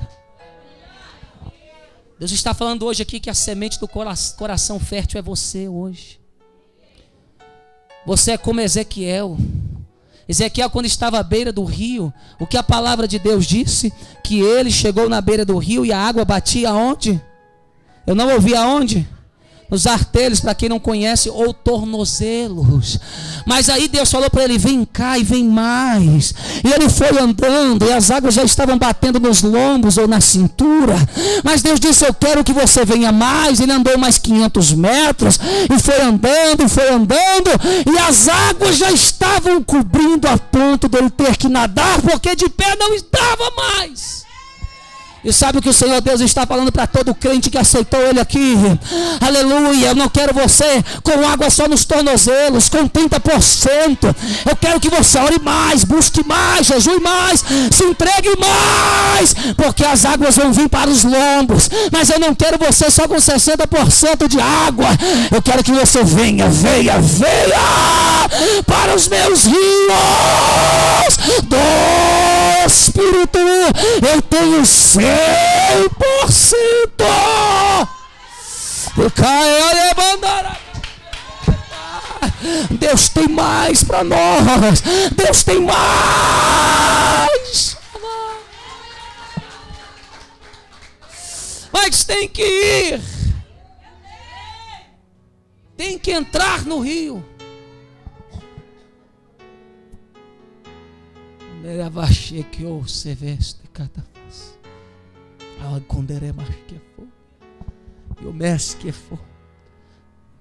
Deus está falando hoje aqui que a semente do coração fértil é você hoje. Você é como Ezequiel. Ezequiel, quando estava à beira do rio, o que a palavra de Deus disse? Que ele chegou na beira do rio e a água batia aonde? Eu não ouvi aonde? Nos artelhos, para quem não conhece, ou tornozelos. Mas aí Deus falou para ele: vem cá e vem mais. E ele foi andando e as águas já estavam batendo nos lombos ou na cintura. Mas Deus disse: eu quero que você venha mais. Ele andou mais 500 metros e foi andando, e as águas já estavam cobrindo a ponto dele ter que nadar, porque de pé não estava mais. E sabe o que o Senhor Deus está falando para todo crente que aceitou Ele aqui? Aleluia, eu não quero você com água só nos tornozelos, com 30%. Eu quero que você ore mais, busque mais, jejue mais, se entregue mais, porque as águas vão vir para os lombos. Mas eu não quero você só com 60% de água. Eu quero que você venha para os meus rios do Espírito. Eu tenho 100%. Deus tem mais para nós. Deus tem mais. Mas tem que ir. Tem que entrar no rio.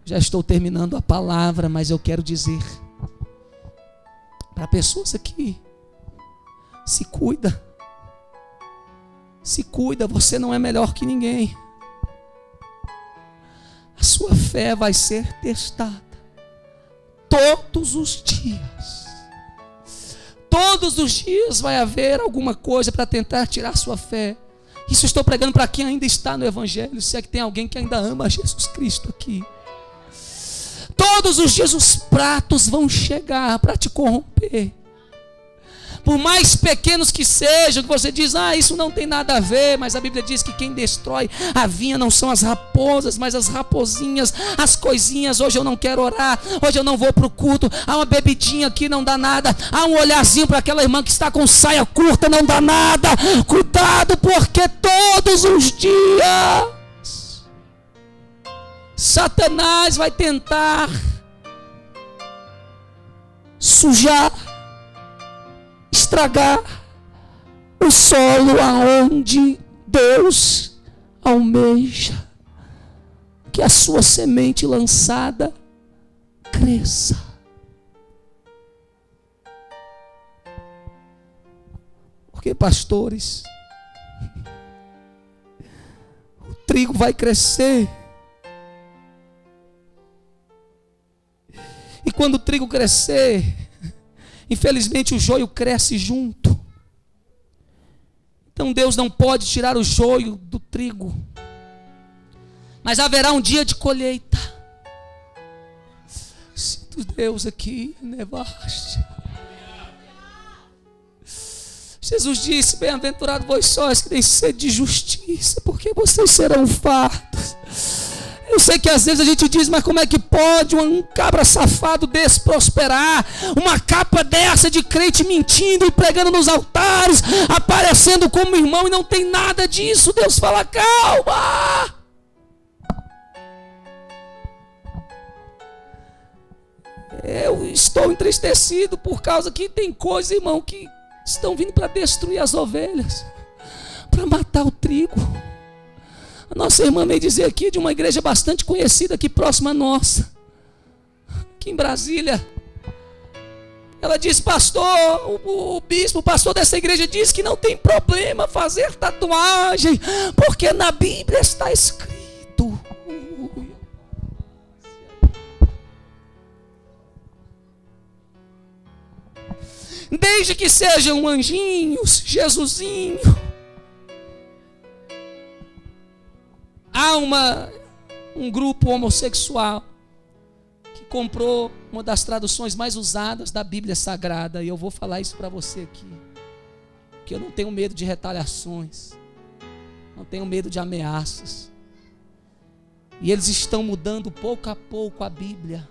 Já estou terminando a palavra, mas eu quero dizer para pessoas aqui: se cuida, você não é melhor que ninguém. A sua fé vai ser testada todos os dias. Todos os dias vai haver alguma coisa para tentar tirar sua fé. Isso eu estou pregando para quem ainda está no Evangelho. Se é que tem alguém que ainda ama Jesus Cristo aqui. Todos os dias os pratos vão chegar para te corromper. Por mais pequenos que sejam, que você diz: isso não tem nada a ver. Mas a Bíblia diz que quem destrói a vinha não são as raposas, mas as raposinhas, as coisinhas. Hoje eu não quero orar, hoje eu não vou para o culto. Há uma bebidinha aqui, não dá nada. Há um olharzinho para aquela irmã que está com saia curta, não dá nada. Cuidado, porque todos os dias Satanás vai tentar sujar, estragar os solo aonde Deus almeja que a sua semente lançada cresça. Porque, pastores, o trigo vai crescer. E quando o trigo crescer, infelizmente o joio cresce junto. Então Deus não pode tirar o joio do trigo. Mas haverá um dia de colheita. Sinto Deus aqui, nevaste. Jesus disse: bem-aventurado vós sóis que têm sede de justiça, porque vocês serão fartos. Eu sei que às vezes a gente diz: mas como é que pode um cabra safado desse prosperar? Uma capa dessa de crente mentindo e pregando nos altares, aparecendo como irmão, e não tem nada disso. Deus fala: calma. Eu estou entristecido por causa que tem coisas, irmão, que estão vindo para destruir as ovelhas, para matar o trigo. A nossa irmã veio dizer aqui de uma igreja bastante conhecida aqui próxima a nossa, aqui em Brasília. Ela disse: pastor, o bispo, o pastor dessa igreja disse que não tem problema fazer tatuagem, porque na Bíblia está escrito. Desde que sejam anjinhos, Jesusinho. Há um grupo homossexual que comprou uma das traduções mais usadas da Bíblia Sagrada. E eu vou falar isso para você aqui, que eu não tenho medo de retaliações, não tenho medo de ameaças. E eles estão mudando pouco a pouco a Bíblia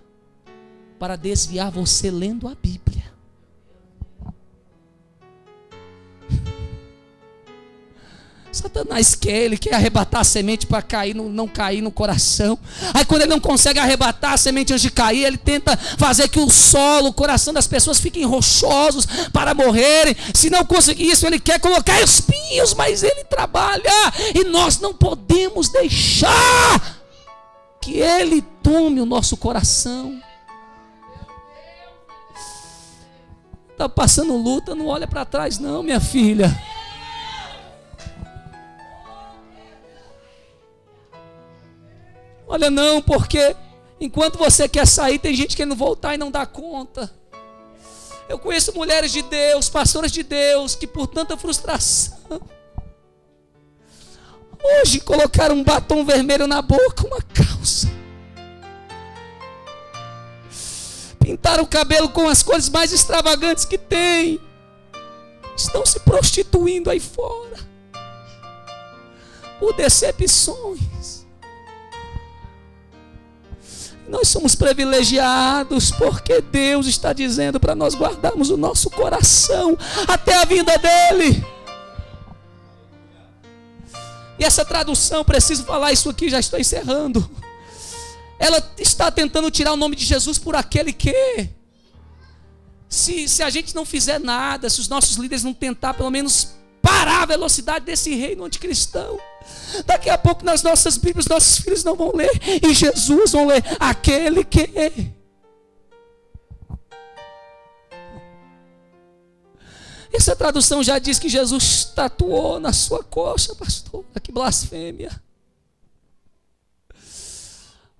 para desviar você lendo a Bíblia. Satanás ele quer arrebatar a semente para cair, não cair no coração. Aí quando ele não consegue arrebatar a semente antes de cair, ele tenta fazer que o solo, o coração das pessoas fiquem rochosos para morrerem. Se não conseguir isso, ele quer colocar espinhos, mas ele trabalha. E nós não podemos deixar que ele tome o nosso coração. Está passando luta, não olha para trás não, minha filha. Olha não, porque enquanto você quer sair, tem gente querendo voltar e não dá conta. Eu conheço mulheres de Deus, pastoras de Deus, que por tanta frustração, hoje colocaram um batom vermelho na boca, uma calça, pintaram o cabelo com as cores mais extravagantes que tem, estão se prostituindo aí fora, por decepções. Nós somos privilegiados porque Deus está dizendo para nós guardarmos o nosso coração até a vinda dele. E essa tradução, preciso falar isso aqui, já estou encerrando. Ela está tentando tirar o nome de Jesus por aquele que, se a gente não fizer nada, se os nossos líderes não tentar pelo menos parar a velocidade desse reino anticristão, daqui a pouco nas nossas Bíblias, nossos filhos não vão ler, e Jesus vão ler aquele que. Essa tradução já diz que Jesus tatuou na sua coxa, pastor. Que blasfêmia.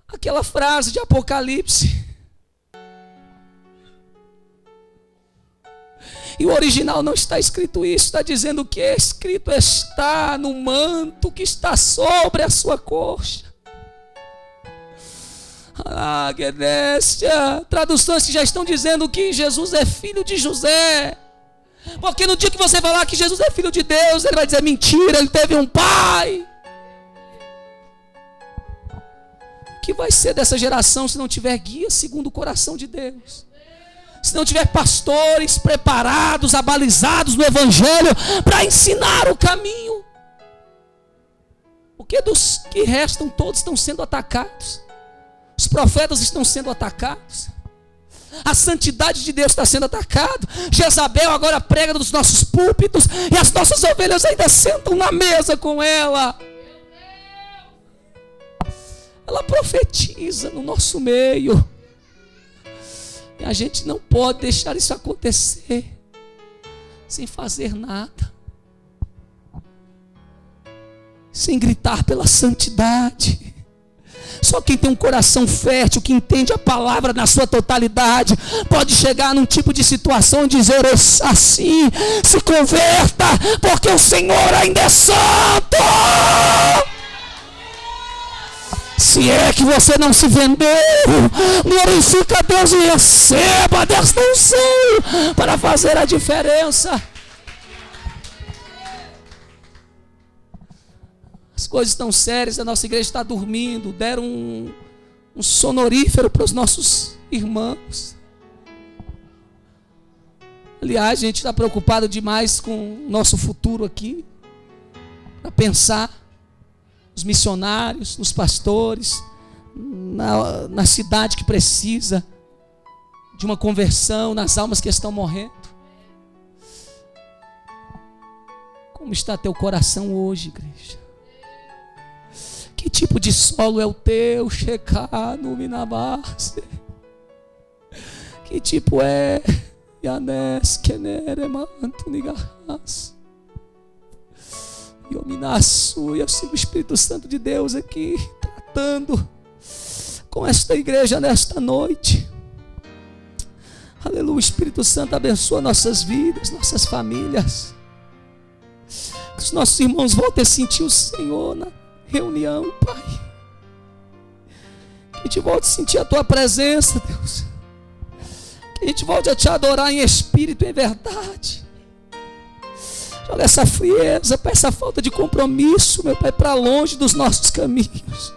Aquela frase de Apocalipse. E o original não está escrito isso, está dizendo que é escrito está no manto que está sobre a sua coxa. Ah, Gedéstia, traduções que já estão dizendo que Jesus é filho de José. Porque no dia que você falar que Jesus é filho de Deus, ele vai dizer mentira, ele teve um pai. O que vai ser dessa geração se não tiver guia segundo o coração de Deus? Se não tiver pastores preparados, abalizados no Evangelho para ensinar o caminho? Porque dos que restam todos estão sendo atacados. Os profetas estão sendo atacados. A santidade de Deus está sendo atacada. Jezabel agora prega nos nossos púlpitos e as nossas ovelhas ainda sentam na mesa com ela. Ela profetiza no nosso meio. E a gente não pode deixar isso acontecer sem fazer nada, sem gritar pela santidade. Só quem tem um coração fértil, que entende a palavra na sua totalidade, pode chegar num tipo de situação e dizer assim: se converta, porque o Senhor ainda é santo. Se é que você não se vendeu, glorifica a Deus e receba desta unção para fazer a diferença. As coisas estão sérias, a nossa igreja está dormindo. Deram um sonorífero para os nossos irmãos. Aliás, a gente está preocupado demais com o nosso futuro aqui, para pensar nos missionários, nos pastores, na cidade que precisa de uma conversão, nas almas que estão morrendo. Como está teu coração hoje, igreja? Que tipo de solo é o teu? Checano minabase. Que tipo é? Yanes keneremanto nigarras. E eu sigo o Espírito Santo de Deus aqui, tratando com esta igreja nesta noite. Aleluia, Espírito Santo abençoa nossas vidas, nossas famílias. Que os nossos irmãos voltem a sentir o Senhor na reunião, Pai. Que a gente volte a sentir a Tua presença, Deus. Que a gente volte a Te adorar em espírito e em verdade. Joga essa frieza, Pai, essa falta de compromisso, meu Pai, para longe dos nossos caminhos.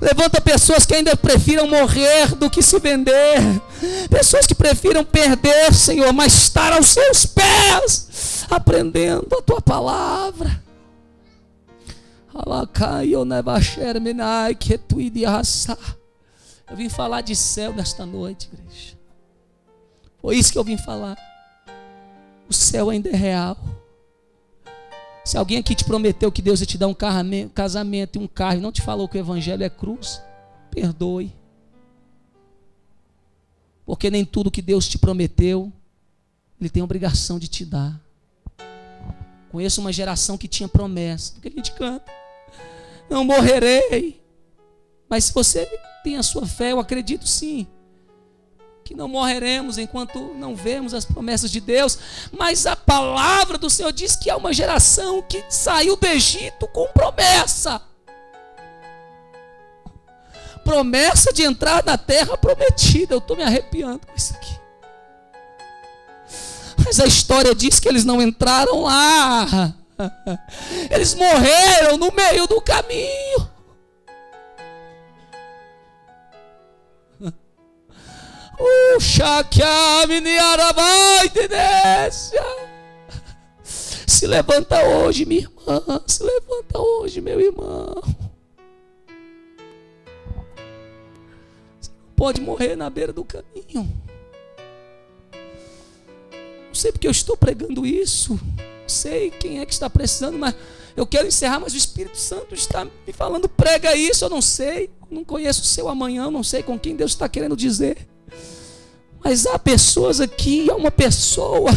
Levanta pessoas que ainda prefiram morrer do que se vender. Pessoas que prefiram perder, Senhor, mas estar aos seus pés, aprendendo a Tua palavra. Eu vim falar de céu nesta noite, igreja. Foi isso que eu vim falar. O céu ainda é real. Se alguém aqui te prometeu que Deus ia te dar um casamento e um carro e não te falou que o evangelho é cruz, perdoe. Porque nem tudo que Deus te prometeu, Ele tem obrigação de te dar. Conheço uma geração que tinha promessa, do que a gente canta: não morrerei. Mas se você tem a sua fé, eu acredito sim, que não morreremos enquanto não vemos as promessas de Deus. Mas a palavra do Senhor diz que há uma geração que saiu do Egito com promessa. Promessa de entrar na terra prometida. Eu estou me arrepiando com isso aqui. Mas a história diz que eles não entraram lá. Eles morreram no meio do caminho. Se levanta hoje, minha irmã. Se levanta hoje, meu irmão. Você não pode morrer na beira do caminho. Não sei porque eu estou pregando isso. Não sei quem é que está precisando, mas eu quero encerrar. Mas o Espírito Santo está me falando: prega isso. Eu não sei, não conheço o seu amanhã, eu não sei com quem Deus está querendo dizer. Mas há pessoas aqui, há uma pessoa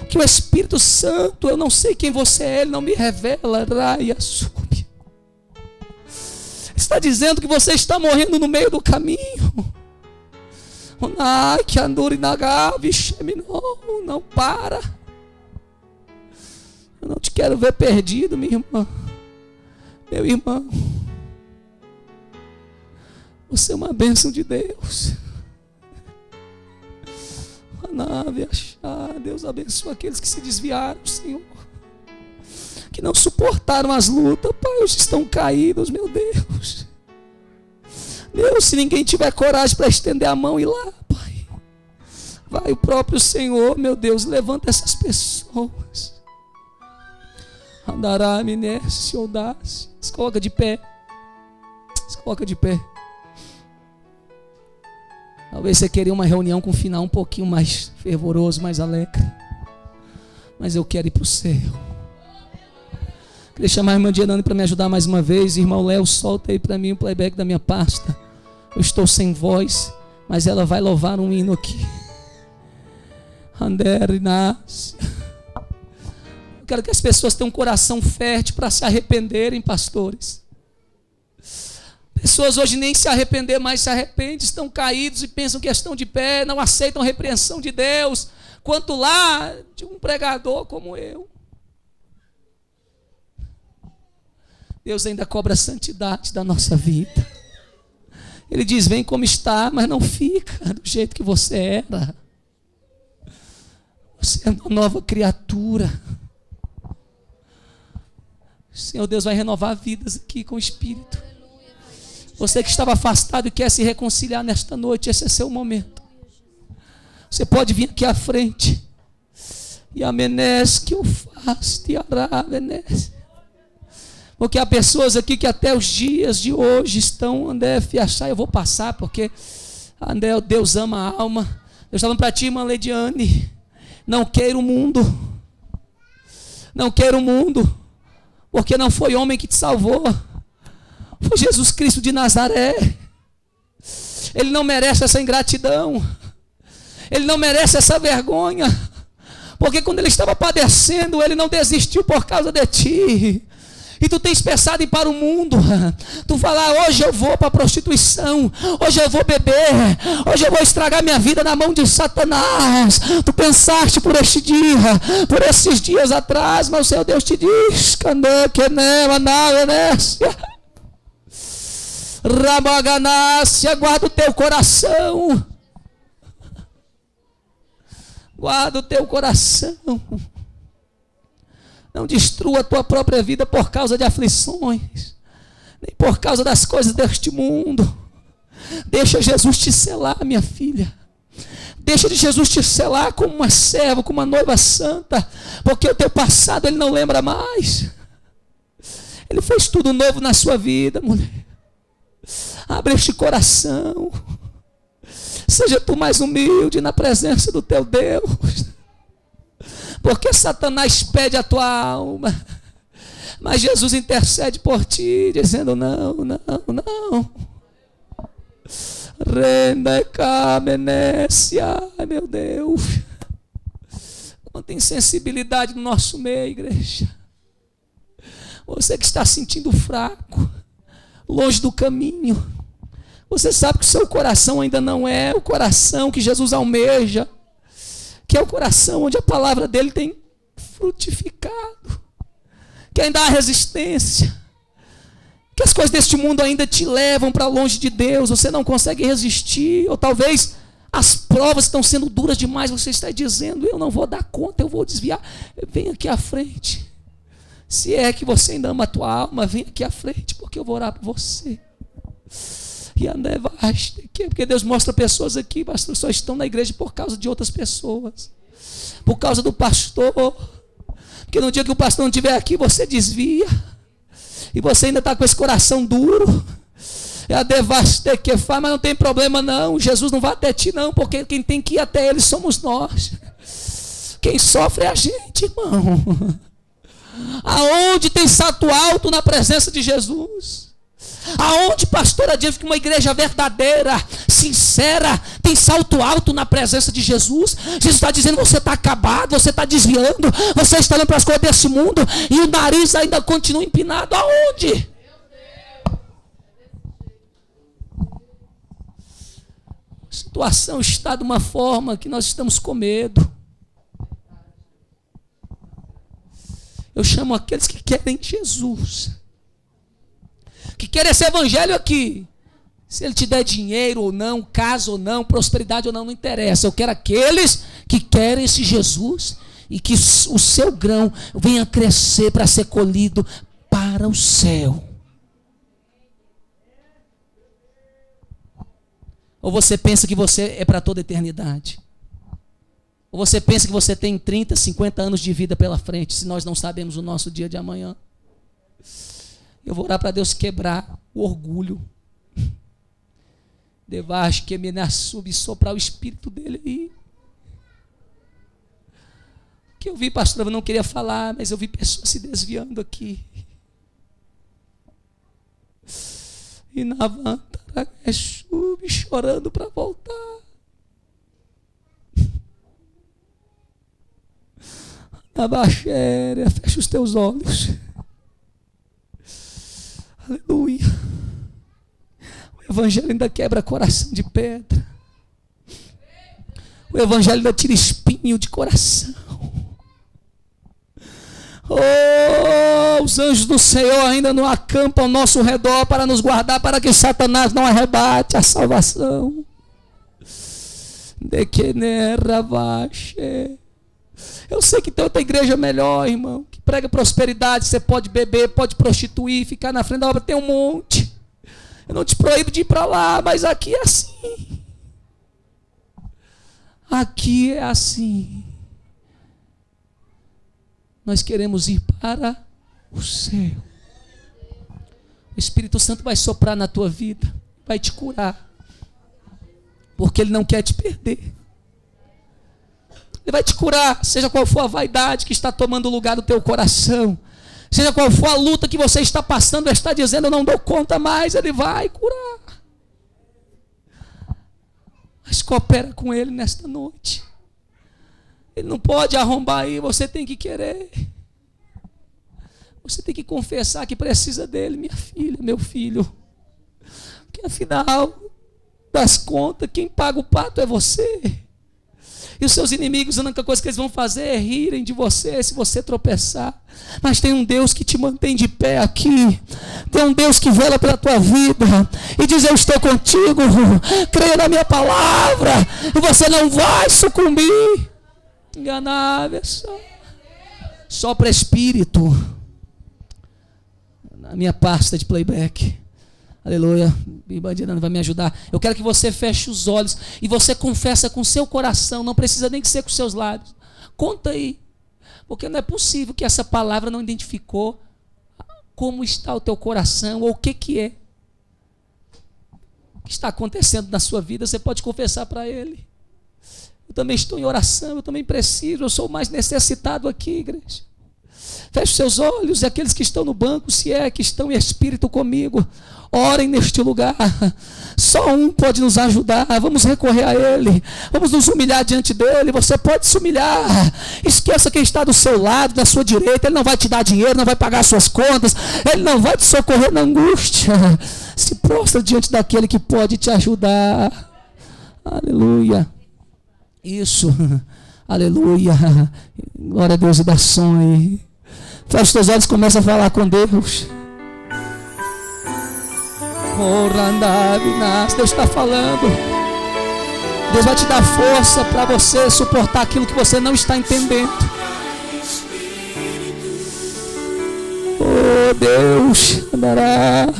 que o Espírito Santo, eu não sei quem você é, ele não me revela, está dizendo que você está morrendo no meio do caminho. Não para. Eu não te quero ver perdido, minha irmã, meu irmão. Você é uma bênção de Deus. Deus abençoa aqueles que se desviaram, Senhor, que não suportaram as lutas, Pai, hoje estão caídos, meu Deus. Deus, se ninguém tiver coragem para estender a mão e ir lá, Pai, vai o próprio Senhor, meu Deus, levanta essas pessoas. Se coloca de pé. Se coloca de pé. Talvez você queria uma reunião com um final um pouquinho mais fervoroso, mais alegre. Mas eu quero ir para o céu. Queria chamar a irmã Diana para me ajudar mais uma vez. Irmão Léo, solta aí para mim o playback da minha pasta. Eu estou sem voz, mas ela vai louvar um hino aqui. Andernas. Eu quero que as pessoas tenham um coração fértil para se arrependerem, pastores. Pessoas hoje nem se arrepender mais se arrependem, estão caídos e pensam que estão de pé, não aceitam a repreensão de Deus. Quanto lá de um pregador como eu. Deus ainda cobra a santidade da nossa vida. Ele diz, vem como está, mas não fica do jeito que você era. Você é uma nova criatura. Senhor Deus vai renovar vidas aqui com o Espírito. Você que estava afastado e quer se reconciliar nesta noite, esse é seu momento. Você pode vir aqui à frente. E amenes que o faz, te aravenes. Porque há pessoas aqui que até os dias de hoje estão, André, achar, eu vou passar, porque André, Deus ama a alma. Deus está falando para ti, irmã Leidiane, não queira o mundo. Não queira o mundo. Porque não foi homem que te salvou. Foi Jesus Cristo de Nazaré. Ele não merece essa ingratidão. Ele não merece essa vergonha. Porque quando ele estava padecendo, ele não desistiu por causa de ti. E tu tens pensado em ir para o mundo. Tu fala, hoje eu vou para a prostituição. Hoje eu vou beber. Hoje eu vou estragar minha vida na mão de Satanás. Tu pensaste por este dia, por esses dias atrás, mas o Senhor Deus te diz, Ramaganácia, guarda o teu coração. Guarda o teu coração. Não destrua a tua própria vida por causa de aflições, nem por causa das coisas deste mundo. Deixa Jesus te selar, minha filha. Deixa de Jesus te selar como uma serva, como uma noiva santa, porque o teu passado ele não lembra mais. Ele fez tudo novo na sua vida, mulher. Abre este coração. Seja tu mais humilde na presença do teu Deus. Porque Satanás pede a tua alma. Mas Jesus intercede por ti, dizendo não, não, não. Renda camenécia. Ai, meu Deus. Quanta insensibilidade no nosso meio, igreja. Você que está sentindo fraco, longe do caminho. Você sabe que o seu coração ainda não é o coração que Jesus almeja, que é o coração onde a palavra dele tem frutificado, que ainda há resistência, que as coisas deste mundo ainda te levam para longe de Deus, você não consegue resistir, ou talvez as provas estão sendo duras demais, você está dizendo, eu não vou dar conta, eu vou desviar. Vem aqui à frente. Se é que você ainda ama a tua alma, vem aqui à frente, porque eu vou orar por você. E porque Deus mostra pessoas aqui, pastor, só estão na igreja por causa de outras pessoas, por causa do pastor. Porque no dia que o pastor não estiver aqui, você desvia, e você ainda está com esse coração duro. Mas não tem problema não, Jesus não vai até ti não, porque quem tem que ir até ele somos nós. Quem sofre é a gente, irmão. Aonde tem salto alto na presença de Jesus? Aonde, pastor, adianta que uma igreja verdadeira, sincera, tem salto alto na presença de Jesus? Jesus está dizendo, você está acabado, você está desviando, você está olhando para as coisas desse mundo e o nariz ainda continua empinado. Aonde? A situação está de uma forma que nós estamos com medo. Eu chamo aqueles que querem Jesus, que querem esse evangelho aqui. Se ele te der dinheiro ou não, casa ou não, prosperidade ou não, não interessa. Eu quero aqueles que querem esse Jesus e que o seu grão venha crescer para ser colhido para o céu. Ou você pensa que você é para toda a eternidade? Ou você pensa que você tem 30, 50 anos de vida pela frente, se nós não sabemos o nosso dia de amanhã? Eu vou orar para Deus quebrar o orgulho. Debaixo que me sub soprar o espírito dele aí. Que eu vi, pastor, eu não queria falar, mas eu vi pessoas se desviando aqui. E na vantara chorando para voltar. Na baixéria, fecha os teus olhos. Aleluia. O evangelho ainda quebra coração de pedra. O evangelho ainda tira espinho de coração. Oh, os anjos do Senhor ainda não acampam ao nosso redor para nos guardar, para que Satanás não arrebate a salvação. De que nera baixe. Eu sei que tem outra igreja melhor, irmão, que prega prosperidade. Você pode beber, pode prostituir, ficar na frente da obra, tem um monte. Eu não te proíbo de ir para lá, mas aqui é assim. Aqui é assim. Nós queremos ir para o céu. O Espírito Santo vai soprar na tua vida, vai te curar, porque Ele não quer te perder. Ele vai te curar, seja qual for a vaidade que está tomando lugar no teu coração, seja qual for a luta que você está passando, está dizendo, eu não dou conta mais, Ele vai curar. Mas coopera com Ele nesta noite. Ele não pode arrombar aí, você tem que querer. Você tem que confessar que precisa dele, minha filha, meu filho. Porque afinal das contas, quem paga o pato é você. E os seus inimigos, a única coisa que eles vão fazer é rirem de você se você tropeçar. Mas tem um Deus que te mantém de pé aqui. Tem um Deus que vela pela tua vida e diz, eu estou contigo, creia na minha palavra e você não vai sucumbir. Enganável, sopra espírito na minha pasta de playback. Aleluia, Bibandina não vai me ajudar. Eu quero que você feche os olhos e você confessa com seu coração, não precisa nem que ser com seus lábios. Conta aí, porque não é possível que essa palavra não identificou como está o teu coração ou o que é. O que está acontecendo na sua vida, você pode confessar para Ele. Eu também estou em oração, eu também preciso, eu sou o mais necessitado aqui, igreja. Feche seus olhos e aqueles que estão no banco, se é que estão em espírito comigo, orem neste lugar. Só um pode nos ajudar, vamos recorrer a Ele, vamos nos humilhar diante dEle. Você pode se humilhar, esqueça quem está do seu lado, da sua direita. Ele não vai te dar dinheiro, não vai pagar suas contas, Ele não vai te socorrer na angústia. Se prostra diante daquele que pode te ajudar. Aleluia. Isso, aleluia, glória a Deus e dá som aí. Fecha os teus olhos e começa a falar com Deus. Deus está falando. Deus vai te dar força para você suportar aquilo que você não está entendendo. Oh Deus, andará.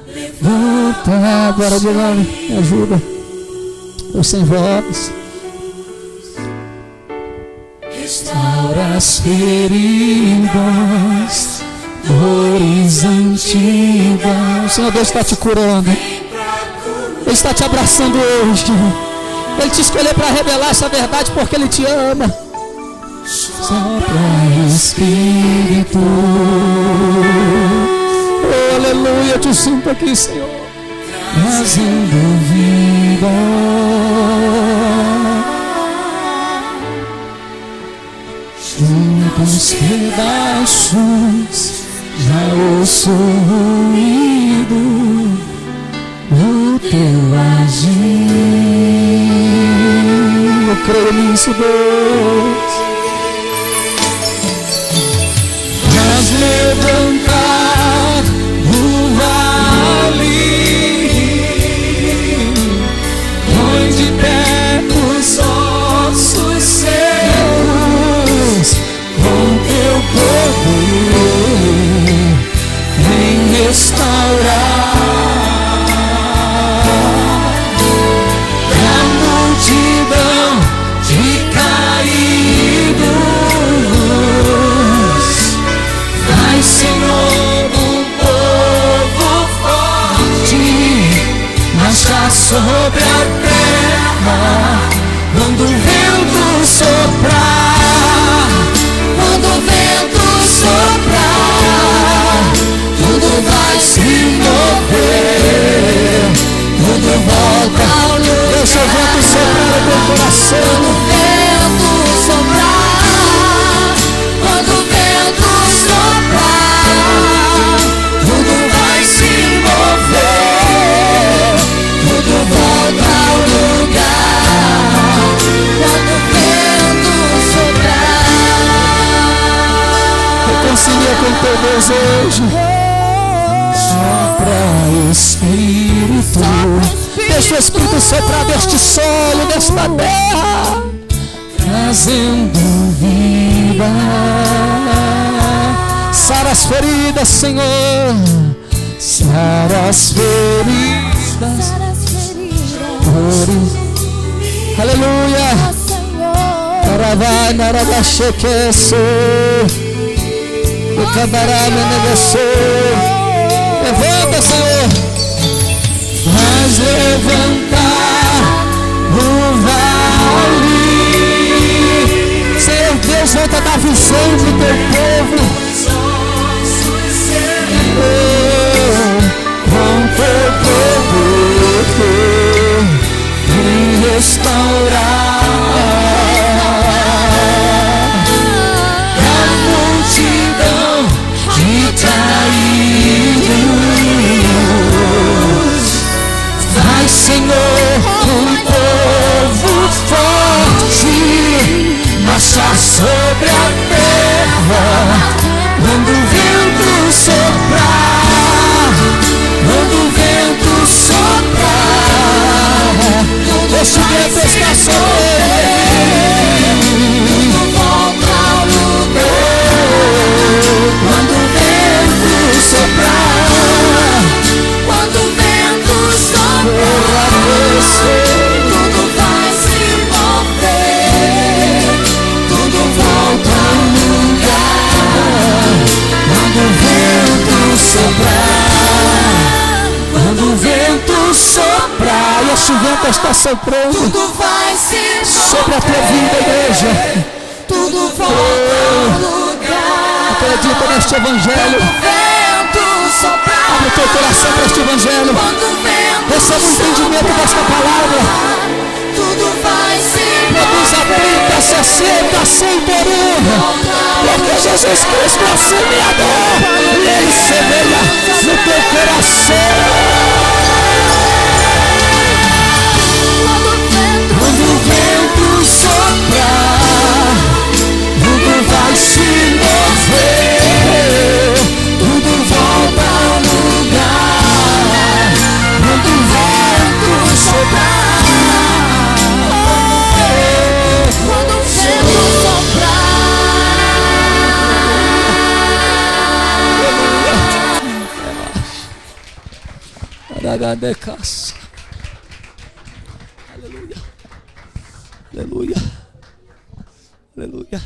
Levanta agora de lá, me ajuda. Eu sem voz. Restaura as feridas, dores antigas. O Senhor Deus está te curando. Ele está te abraçando hoje. Ele te escolheu para revelar essa verdade porque Ele te ama. Sopra Espírito. Oh, aleluia, eu te sinto aqui, Senhor. Trazendo vida. Juntos pedaços, já ouço o ruído do teu agir. Eu creio nisso, Deus. Mas levantar do vale, põe de pé os ossos seus. Com teu poder, vem restaurar a multidão de caídos. Vai, Senhor. em teu desejo. Sopra, Espírito. Deixa o Espírito soprar deste solo, desta terra, trazendo vida. Sara as feridas, Senhor. Sara as feridas. Aleluia. Caravai, naradachequeço. O cabarame negociou. Levanta, Senhor. Faz levantar o vale. Senhor Deus, volta a dar visão pro teu povo. Com teu poder e restaurar a multidão de caídos. Vai, Senhor, um povo forte marchar sobre a terra. Quando o vento soprar, quando o vento soprar, este vento está sobrando, volta ao lugar. Quando o vento soprar, quando o vento soprar, tudo vai se mover, tudo volta ao lugar. Quando o vento soprar, quando o vento soprar, e este vento está soprando, tudo vai se mover sobre a tua vida, igreja. Tudo volta ao lugar. Acredita neste evangelho. Quando o vento soprar, abre o teu coração para este evangelho. Receba o entendimento desta palavra. Tudo vai se produz a 30, 60, 100 por um. Porque Jesus Cristo é o semeador. E Ele semeia no teu coração. Quando o vento soprar, tudo vai se mover, tudo volta ao lugar. Quando o vento soprar, quando o vento soprar. Aleluia. Aleluia. Aleluia.